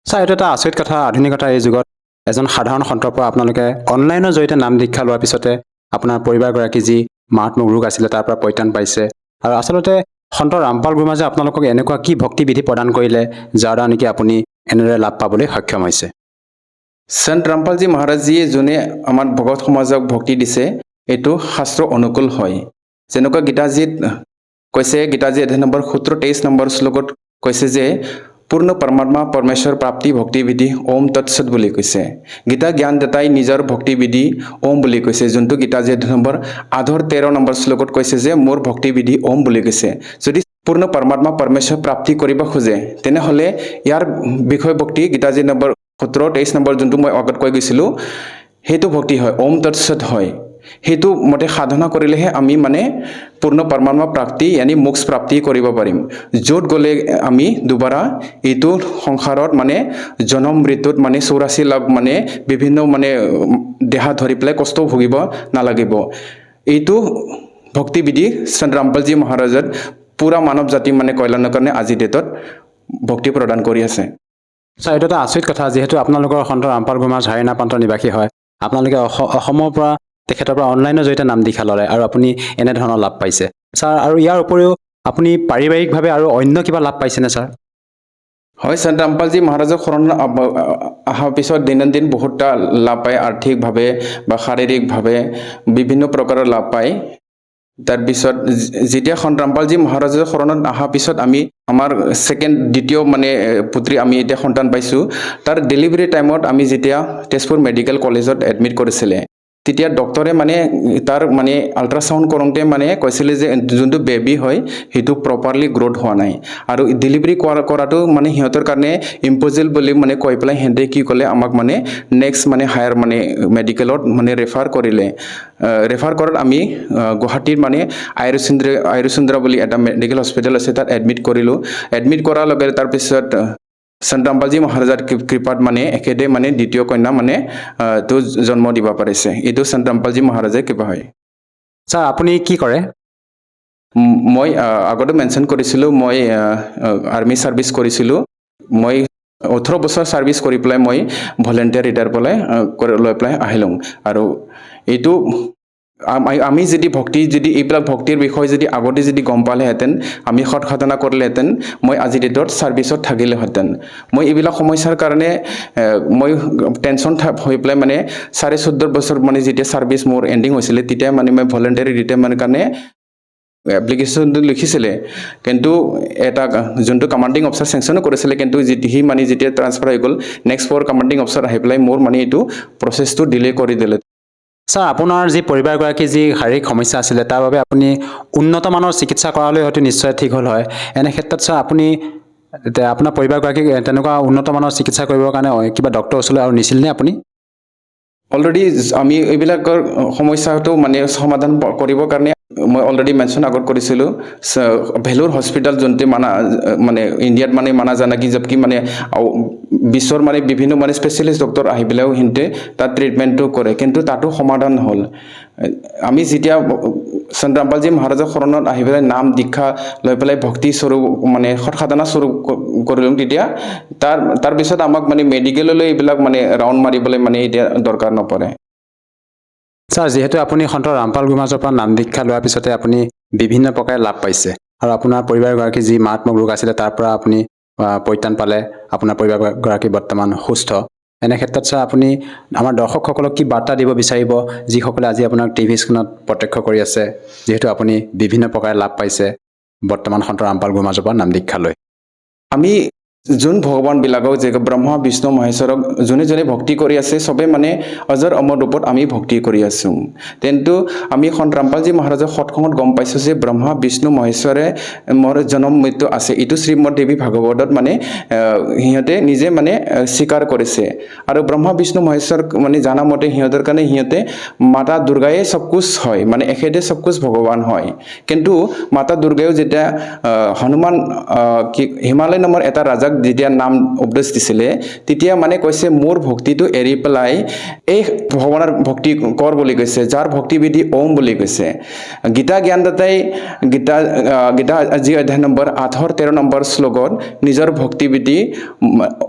ছাৰ এইটো এটা আচৰিত কথা আধুনিকতাৰ এই যুগত এজন সাধাৰণ সন্তৰ পৰা আপোনালোকে অনলাইনৰ জৰিয়তে নাম দীক্ষা লোৱাৰ পিছতে আপোনাৰ পৰিবাৰগৰাকী যি মাৰাত্মক ৰোগ আছিলে তাৰ পৰা পৰিত্ৰাণ পাইছে আৰু আচলতে সন্ত ৰামপাল গুৰুমহাৰাজে আপোনালোকক এনেকুৱা কি ভক্তিবিধি প্ৰদান কৰিলে যাৰ দ্বাৰা নেকি আপুনি এনেদৰে লাভ পাবলৈ সক্ষম হৈছে সন্ত ৰামপালজী মহাৰাজজীয়ে যোনে আমাৰ ভগত সমাজক ভক্তি দিছে এইটো শাস্ত্ৰ অনুকূল হয় যেনেকুৱা গীতাজীত কৈছে গীতাজী অধ্যায় নম্বৰ 17-23 নম্বৰ শ্লোকত কৈছে যে পূৰ্ণ পৰমাত্মা পৰমেশ্বৰ প্ৰাপ্তি ভক্তিবিধি ওম তৎসৎ বুলি কৈছে গীতা জ্ঞানদাতাই নিজৰ ভক্তিবিধি ওম বুলি কৈছে যোনটো গীতাজী অধ্যায় নম্বৰ 13 নম্বৰ শ্লোকত কৈছে যে মোৰ ভক্তিবিধি ওম বুলি কৈছে যদি পূৰ্ণ পৰমাত্মা পৰমেশ্বৰ প্ৰাপ্তি কৰিব খোজে তেনেহ'লে ইয়াৰ বিষয় ভক্তি গীতাজী নম্বৰ 17-23 নম্বৰ যোনটো মই আগত কৈ গৈছিলোঁ সেইটো ভক্তি হয় ওম তৎসৎ হয় সেইটো মতে সাধনা কৰিলেহে আমি মানে পূৰ্ণ পৰমাত্মা প্ৰাপ্তি ইয়ানি মোক্ষ প্ৰাপ্তি কৰিব পাৰিম য'ত গ'লে আমি দুবাৰা এইটো সংসাৰত মানে জনম মৃত্যুত মানে 84 লাখ মানে বিভিন্ন মানে দেহা ধৰি পেলাই কষ্ট ভুগিব নালাগিব এইটো ভক্তিবিধি সন্ত ৰামপালজী মহাৰাজৰ পুৰা মানৱ জাতি মানে কল্যাণৰ কাৰণে আজি ডেটত ভক্তি প্ৰদান কৰি আছে ছাৰ এইটো এটা আচৰিত কথা যিহেতু আপোনালোকৰ সন্ত ৰামপাল গুৰুমা ঝাৰিনা প্ৰান্তৰ নিবাসী হয় আপোনালোকে অসমৰ পৰা তেখেতৰ পৰা অনলাইনৰ জৰিয়তে নাম দীক্ষা ল'লে আৰু আপুনি এনেধৰণৰ লাভ পাইছে ছাৰ আৰু ইয়াৰ উপৰিও আপুনি পাৰিবাৰিকভাৱে আৰু অন্য কিবা লাভ পাইছেনে ছাৰ হয় সন্ত ৰামপালজী মহাৰাজৰ শৰণ অহাৰ পিছত দৈনন্দিন বহুতটা লাভ পায় আৰ্থিকভাৱে বা শাৰীৰিকভাৱে বিভিন্ন প্ৰকাৰৰ লাভ পায় তাৰপিছত যেতিয়া সন্ত ৰামপালজী মহাৰাজৰ শৰণত অহাৰ পিছত আমি আমাৰ দ্বিতীয় মানে পুত্ৰী আমি এতিয়া সন্তান পাইছোঁ তাৰ ডেলিভাৰী টাইমত আমি যেতিয়া তেজপুৰ মেডিকেল কলেজত এডমিট কৰিছিলে তেতিয়া ডক্টৰে মানে তাৰ মানে আল্ট্ৰাছাউণ্ড কৰোঁতে মানে কৈছিলে যে যোনটো বেবী হয় সেইটো প্ৰপাৰলি গ্ৰ'থ হোৱা নাই আৰু ডেলিভাৰী কৰাটো মানে সিহঁতৰ কাৰণে ইম্পচিবল বুলি মানে কৈ পেলাই সিহঁতে কি ক'লে আমাক মানে নেক্সট মানে হায়াৰ মানে মেডিকেলত মানে ৰেফাৰ কৰিলে ৰেফাৰ কৰাত আমি গুৱাহাটীৰ মানে আয়ুৰচন্দ্ৰা বুলি এটা মেডিকেল হস্পিটেল আছে তাত এডমিট কৰিলোঁ এডমিট কৰাৰ লগে তাৰপিছত সন্ত ৰামপালজী মহাৰাজাৰ কৃপাত মানে একেদে মানে দ্বিতীয় কন্যা মানে তো জন্ম দিব পাৰিছে এইটো সন্ত ৰামপালজী মহাৰাজাৰ কৃপা হয় ছাৰ আপুনি কি কৰে মই আগতে মেনশ্যন কৰিছিলোঁ মই আৰ্মি ছাৰ্ভিচ কৰিছিলোঁ মই 18 বছৰ ছাৰ্ভিচ কৰি পেলাই মই ভলেণ্টিয়াৰ ৰিটায়াৰ লৈ পেলাই আহিলোঁ আৰু এইটো আমি যদি এইবিলাক ভক্তিৰ বিষয়ে যদি আগতে যদি গম পালেহেঁতেন আমি সৎ সাধনা কৰিলেহেঁতেন মই আজি ডেটত ছাৰ্ভিচত থাকিলেহেঁতেন মই এইবিলাক সমস্যাৰ কাৰণে মই টেনশ্যন হৈ পেলাই মানে 14.5 বছৰ মানে যেতিয়া ছাৰ্ভিচ মোৰ এণ্ডিং হৈছিলে তেতিয়া মানে মই ভলেণ্টিয়াৰী ৰিটায়াৰমেণ্টৰ কাৰণে এপ্লিকেশ্যনটো লিখিছিলে কিন্তু এটা যোনটো কমাণ্ডিং অফিচাৰ চেংচনো কৰিছিলে কিন্তু সি মানে যেতিয়া ট্ৰান্সফাৰ হৈ গ'ল নেক্সট ফৰ কমাণ্ডিং অফিচাৰ আহি পেলাই মোৰ মানে এইটো প্ৰচেছটো ডিলে কৰি দিলে ছাৰ আপোনাৰ যি পৰিবাৰগৰাকী যি শাৰীৰিক সমস্যা আছিলে তাৰ বাবে আপুনি উন্নত মানৰ চিকিৎসা কৰালৈ হয়তো নিশ্চয় ঠিক হ'ল হয় এনে ক্ষেত্ৰত ছাৰ আপুনি আপোনাৰ পৰিবাৰগৰাকীক তেনেকুৱা উন্নত মানৰ চিকিৎসা কৰিবৰ কাৰণে কিবা ডক্টৰ ওচৰলৈ আৰু নিছিলনে আপুনি অলৰেডি আমি এইবিলাকৰ সমস্যাটো মানে সমাধান কৰিবৰ কাৰণে মই অলৰেডি মেনশ্যন আগত কৰিছিলোঁ ভেলোৰ হস্পিটেল যোনটো মানে ইণ্ডিয়াত মানে মানা জানাকি জবকি মানে বিশ্বৰ মানে বিভিন্ন মানে স্পেচিয়েলিষ্ট ডক্টৰ আহি পেলাইও সিহঁতে তাত ট্ৰিটমেণ্টটো কৰে কিন্তু তাতো সমাধান হ'ল আমি যেতিয়া সন্ত ৰামপালজী মহাৰাজৰ শৰণত আহি পেলাই নাম দীক্ষা লৈ পেলাই ভক্তি স্বৰূপ মানে সৎ সাধনা স্বৰূপ কৰিলোঁ তেতিয়া তাৰপিছত আমাক মানে মেডিকেললৈ এইবিলাক মানে ৰাউণ্ড মাৰিবলৈ মানে এতিয়া দৰকাৰ নপৰে ছাৰ যিহেতু আপুনি সন্ত ৰামপাল গুৰুমহাৰাজৰ পৰা নাম দীক্ষা লোৱাৰ পিছতে আপুনি বিভিন্ন প্ৰকাৰে লাভ পাইছে আৰু আপোনাৰ পৰিবাৰগৰাকী যি মাৰাত্মক ৰোগ আছিলে তাৰ পৰা আপুনি পৰিত্ৰাণ পালে আপোনাৰ পৰিবাৰগৰাকী বৰ্তমান সুস্থ এনে ক্ষেত্ৰত ছাৰ আপুনি আমাৰ দৰ্শকসকলক কি বাৰ্তা দিব বিচাৰিব যিসকলে আজি আপোনাক টিভি স্ক্ৰীণত প্ৰত্যক্ষ কৰি আছে যিহেতু আপুনি বিভিন্ন প্ৰকাৰে লাভ পাইছে বৰ্তমান সন্ত ৰামপাল গুৰুমহাৰাজৰ পৰা নাম দীক্ষা লৈ আমি যোন ভগৱানবিলাকক যে ব্ৰহ্মা বিষ্ণু মহেশ্বৰক যোনে ভক্তি কৰি আছে চবে মানে অজৰ অমৰ ৰূপত আমি ভক্তি কৰি আছোঁ কিন্তু আমি সন্ত ৰামপালজী মহাৰাজৰ সৎসংগত গম পাইছোঁ যে ব্ৰহ্মা বিষ্ণু মহেশ্বৰে মোৰ জন্ম মৃত্যু আছে এইটো শ্ৰীমদ দেৱী ভাগৱতত মানে সিহঁতে নিজে মানে স্বীকাৰ কৰিছে আৰু ব্ৰহ্মা বিষ্ণু মহেশ্বৰ মানে জানা মতে সিহঁতৰ কাৰণে সিহঁতে মাতা দুৰ্গায়ে চবকুছ হয় মানে এখেতে চবকুছ ভগৱান হয় কিন্তু মাতা দুৰ্গায়ো যেতিয়া হনুমান হিমালয় নামৰ এটা ৰাজাক যেতিয়া নাম উপদেশ দিছিলে তেতিয়া মানে কৈছে মোৰ ভক্তিটো এৰি পেলাই এই ভগৱানৰ ভক্তি কৰ বুলি কৈছে যাৰ ভক্তিবিধি ওম বুলি কৈছে গীতা জ্ঞানদাতাই গীতা আজি অধ্যায় নম্বৰ 8-13 নম্বৰ শ্লোকত নিজৰ ভক্তিবিধি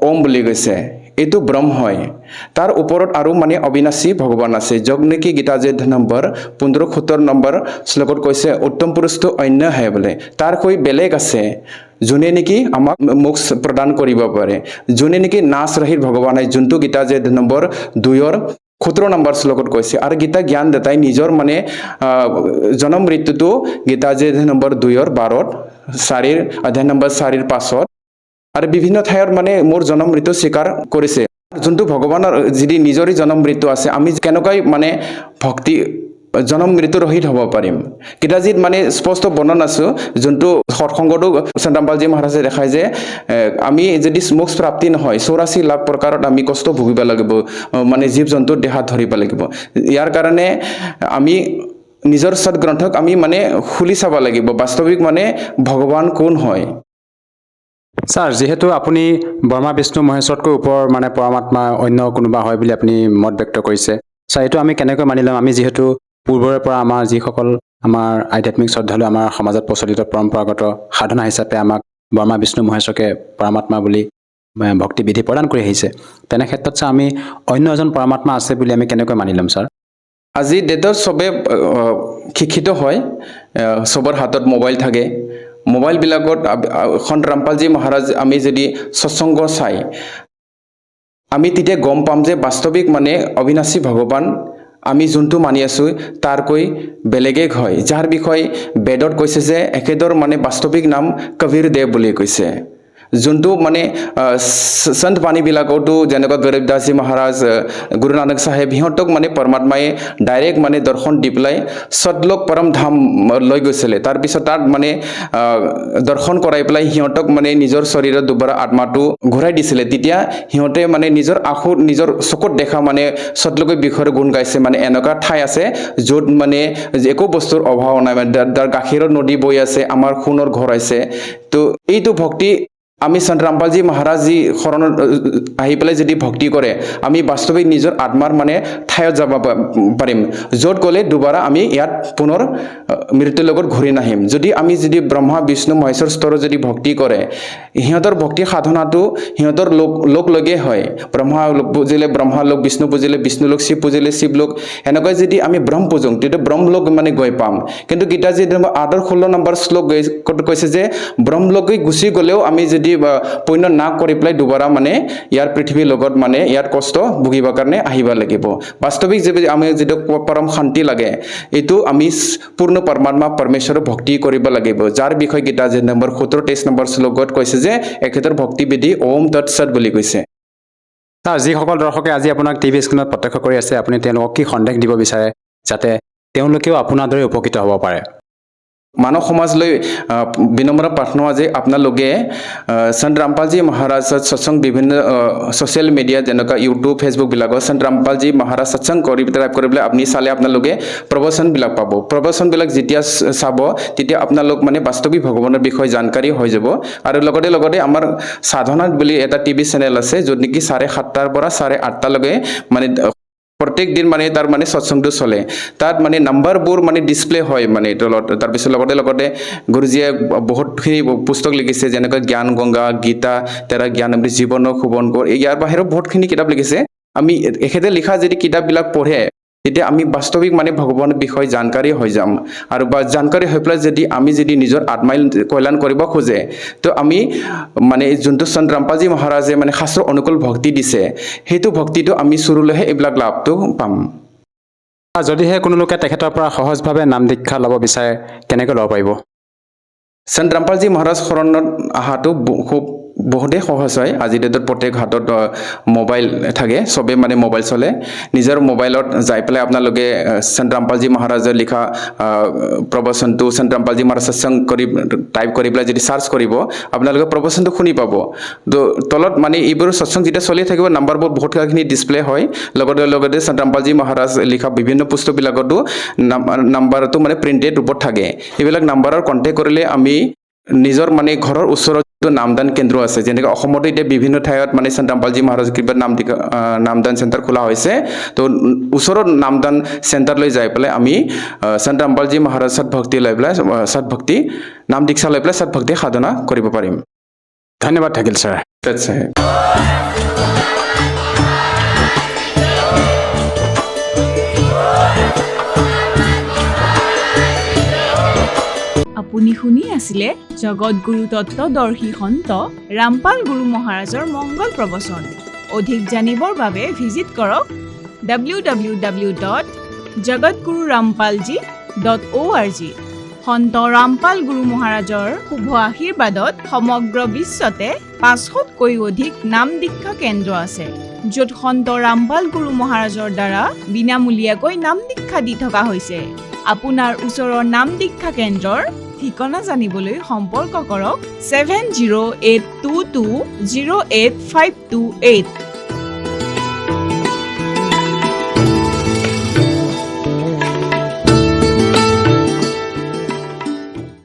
ওম বুলি কৈছে এইটো ব্ৰহ্ম হয় তাৰ ওপৰত আৰু মানে অবিনাশী ভগৱান আছে যক নেকি গীতা যে নম্বৰ 15-17 নম্বৰ শ্লোকত কৈছে উত্তম পুৰুষটো অন্য হে বোলে তাৰ কৈ বেলেগ আছে যোনে নেকি আমাক মোক্ষ প্ৰদান কৰিব পাৰে যোনে নেকি নাচ ৰহিত ভগৱান হয় যোনটো গীতা যে নম্বৰ 2-17 নম্বৰ শ্লোকত কৈছে আৰু গীতা জ্ঞান দাতাই নিজৰ মানে জন্ম মৃত্যুটো গীতা যে নম্বৰ 2-12 অধ্যায় নম্বৰ 4-5 আৰু বিভিন্ন ঠাইত মানে মোৰ জন্ম মৃত্যু স্বীকাৰ কৰিছে যোনটো ভগৱানৰ যদি নিজৰে জন্ম মৃত্যু আছে আমি কেনেকৈ মানে ভক্তি জনম মৃত্যু ৰহিত হ'ব পাৰিম গীতাজীত মানে স্পষ্ট বৰ্ণন আছোঁ যোনটো সৎসংগটো সন্ত ৰামপালজী মহাৰাজে দেখায় যে আমি যদি মোক্ষ প্ৰাপ্তি নহয় 84 লাখ প্ৰকাৰত আমি কষ্ট ভুগিব লাগিব মানে জীৱ জন্তুৰ দেহাত ধৰিব লাগিব ইয়াৰ কাৰণে আমি নিজৰ সৎগ্ৰন্থক আমি মানে খুলি চাব লাগিব বাস্তৱিক মানে ভগৱান কোন হয় ছাৰ যিহেতু আপুনি ব্ৰহ্মা বিষ্ণু মহেশ্বৰতকৈ ওপৰ মানে পৰমাত্মা অন্য কোনোবা হয় বুলি আপুনি মত ব্যক্ত কৰিছে ছাৰ এইটো আমি কেনেকৈ মানি ল'ম আমি যিহেতু পূৰ্বৰে পৰা আমাৰ যিসকল আমাৰ আধ্যাত্মিক শ্ৰদ্ধালু আমাৰ সমাজত প্ৰচলিত পৰম্পৰাগত সাধনা হিচাপে আমাক ব্ৰহ্মা বিষ্ণু মহেশ্বৰকে পৰমাত্মা বুলি ভক্তি বিধি প্ৰদান কৰি আহিছে তেনে ক্ষেত্ৰত ছাৰ আমি অন্য এজন পৰমাত্মা আছে বুলি আমি কেনেকৈ মানি ল'ম ছাৰ আজি ডেটত চবে শিক্ষিত হয় চবৰ হাতত মোবাইল থাকে মোবাইলবিলাকত সন্ত ৰামপালজী মহাৰাজ আমি যদি সৎসংগ চাই আমি তেতিয়া গম পাম যে বাস্তৱিক মানে অবিনাশী ভগৱান আমি যোনটো মানি আছোঁ তাৰকৈ বেলেগেই হয় যাৰ বিষয়ে বেদত কৈছে যে একেদৰ মানে বাস্তৱিক নাম কবীৰ দেৱ বুলি কৈছে যোনটো মানে সন্ত বাণীবিলাকতো যেনেকুৱা গৰীবদাসজী মহাৰাজ গুৰু নানক চাহেব সিহঁতক মানে পৰমাত্মাই ডাইৰেক্ট মানে দৰ্শন দি পেলাই সতলোক পৰম ধাম লৈ গৈছিলে তাৰপিছত তাত মানে দৰ্শন কৰাই পেলাই সিহঁতক মানে নিজৰ শৰীৰত দুবাৰ আত্মাটো ঘূৰাই দিছিলে তেতিয়া সিহঁতে মানে নিজৰ আখুৰ নিজৰ চকুত দেখা মানে সতলোকৰ বিষয়ে গুণ গাইছে মানে এনেকুৱা ঠাই আছে য'ত মানে একো বস্তুৰ অভাৱ নাই মানে তাৰ গাখীৰৰ নদী বৈ আছে আমাৰ সোণৰ ঘৰ আছে তো এইটো ভক্তি আমি সন্ত ৰামপালজী মহাৰাজজী শৰণত আহি পেলাই যদি ভক্তি কৰে আমি বাস্তৱিক নিজৰ আত্মাৰ মানে ঠাইত যাব পাৰিম য'ত গ'লে দুবাৰা আমি ইয়াত পুনৰ মৃত্যুৰ লগত ঘূৰি নাহিম যদি আমি যদি ব্ৰহ্মা বিষ্ণু মহেশ্বৰ স্তৰত যদি ভক্তি কৰে সিহঁতৰ ভক্তি সাধনাটো সিহঁতৰ লোক লগে হয় ব্ৰহ্মা পুজিলে ব্ৰহ্মা লোক বিষ্ণু পুজিলে বিষ্ণু লোক শিৱ পুজিলে শিৱ লোক এনেকৈ যদি আমি ব্ৰহ্ম পূজোঁ তেতিয়া ব্ৰহ্মলোক মানে গৈ পাম কিন্তু গীতাজী 8-16 নম্বৰ শ্লোক কৈছে যে ব্ৰহ্মলোক গুচি গ'লেও আমি যদি পুণ্য না কৰি পেলাই দুবাৰা মানে ইয়াৰ পৃথিৱীৰ লগত মানে ইয়াৰ কষ্ট ভুগিবৰ কাৰণে আহিব লাগিব বাস্তৱিক যে আমি যিটো পৰম শান্তি লাগে এইটো আমি পূৰ্ণ পৰমাত্মা পৰমেশ্বৰৰ ভক্তি কৰিব লাগিব যাৰ বিষয়ে গীতাজী নম্বৰ 17-23 নম্বৰ শ্লোকত কৈছে যে একেটাৰ ভক্তি বিধি ওম তৎসৎ বুলি কৈছে ছাৰ যিসকল দৰ্শকে আজি আপোনাক টিভি স্ক্ৰীণত প্ৰত্যক্ষ কৰি আছে আপুনি তেওঁলোকক কি সন্দেহ দিব বিচাৰে যাতে তেওঁলোকেও আপোনাৰ দৰে উপকৃত হ'ব পাৰে মানৱ সমাজলৈ বিনম্ৰ প্ৰাৰ্থনা যে আপোনালোকে সন্ত ৰামপালজী মহাৰাজৰ সৎসংগ বিভিন্ন ছ'চিয়েল মিডিয়া যেনেকুৱা ইউটিউব ফেচবুকবিলাকত সন্ত ৰামপালজী মহাৰাজ সৎসংগ টাইপ কৰি পেলাই আপুনি চালে আপোনালোকে প্ৰবচনবিলাক পাব প্ৰবচনবিলাক যেতিয়া চাব তেতিয়া আপোনালোক মানে বাস্তৱিক ভগৱানৰ বিষয়ে জানকাৰী হৈ যাব আৰু লগতে আমাৰ সাধনাত বুলি এটা টিভি চেনেল আছে য'ত নেকি 7:30 পৰা 8:30লৈকে মানে প্ৰত্যেক দিন মানে তাৰ মানে সৎসংগটো চলে তাত মানে নাম্বাৰবোৰ মানে ডিসপ্লে হয় মানে তাৰপিছত লগতে গুৰুজীয়ে বহুতখিনি পুস্তক লিখিছে যেনেকৈ জ্ঞান গংগা গীতা তেৰা জ্ঞান অমৃত জীৱনৰ সুবনকৰ ইয়াৰ বাহিৰেও বহুতখিনি কিতাপ লিখিছে আমি এখেতে লিখা যদি কিতাপবিলাক পঢ়ে তেতিয়া আমি বাস্তৱিক মানে ভগৱানৰ বিষয়ে জানকাৰী হৈ যাম আৰু জানকাৰী হৈ পেলাই আমি যদি নিজৰ আত্মাই কল্যাণ কৰিব খোজে তো আমি মানে যোনটো সন্ত ৰামপালজী মহাৰাজে মানে শাস্ত্ৰ অনুকূল ভক্তি দিছে সেইটো ভক্তিটো আমি চুৰুলৈহে এইবিলাক লাভটো পাম যদিহে কোনো লোকে তেখেতৰ পৰা সহজভাৱে নাম দীক্ষা ল'ব বিচাৰে কেনেকৈ ল'ব পাৰিব সন্ত ৰামপালজী মহাৰাজ শৰণত অহাটো খুব বহুতেই সহজ হয় আজিৰ ডেটত প্ৰত্যেক হাতত মোবাইল থাকে চবে মানে মোবাইল চলে নিজৰ মোবাইলত যাই পেলাই আপোনালোকে সন্ত ৰামপালজী মহাৰাজৰ লিখা প্ৰবচনটো সন্ত ৰামপালজী মহাৰাজ সৎসংগ কৰি টাইপ কৰি পেলাই যদি চাৰ্চ কৰিব আপোনালোকে প্ৰবচনটো শুনি পাব তো তলত মানে এইবোৰ সৎসংগ যেতিয়া চলি থাকিব নাম্বাৰবোৰ বহুতখিনি ডিসপ্লে হয় লগতে সন্ত ৰামপালজী মহাৰাজ লিখা বিভিন্ন পুস্তকবিলাকতো নাম্বাৰটো মানে প্ৰিণ্টেড ৰূপত থাকে এইবিলাক নাম্বাৰৰ কণ্টেক্ট কৰিলে আমি নিজৰ মানে ঘৰৰ ওচৰত নামদান কেন্দ্ৰ আছে যেনেকৈ অসমতো এতিয়া বিভিন্ন ঠাইত মানে সন্ত ৰামপালজী মহাৰাজ কৃপাত নামদান চেণ্টাৰ খোলা হৈছে তো ওচৰত নামদান চেণ্টাৰলৈ যাই পেলাই আমি সন্ত ৰামপালজী মহাৰাজ সৎভক্তি লৈ পেলাই সৎভক্তি নাম দীক্ষা লৈ পেলাই সৎভক্তি সাধনা কৰিব পাৰিম ধন্যবাদ থাকিল ছাৰ আপুনি শুনি আছিলে জগতগুৰু তত্ত্বদৰ্শী সন্ত ৰামপাল গুৰু মহাৰাজৰ মংগল প্ৰবচন অধিক জানিবৰ বাবে ভিজিট কৰক www.jagatgururampalji.org সন্ত ৰামপাল গুৰু মহাৰাজৰ শুভ আশীৰ্বাদত সমগ্ৰ বিশ্বতে 500তকৈ অধিক নাম দীক্ষা কেন্দ্ৰ আছে য'ত সন্ত ৰামপাল গুৰু মহাৰাজৰ দ্বাৰা বিনামূলীয়াকৈ নাম দীক্ষা দি থকা হৈছে। আপোনাৰ ওচৰৰ নাম দীক্ষা কেন্দ্ৰৰ ঠিকনা জানিবলৈ সম্পৰ্ক কৰক 7082208528।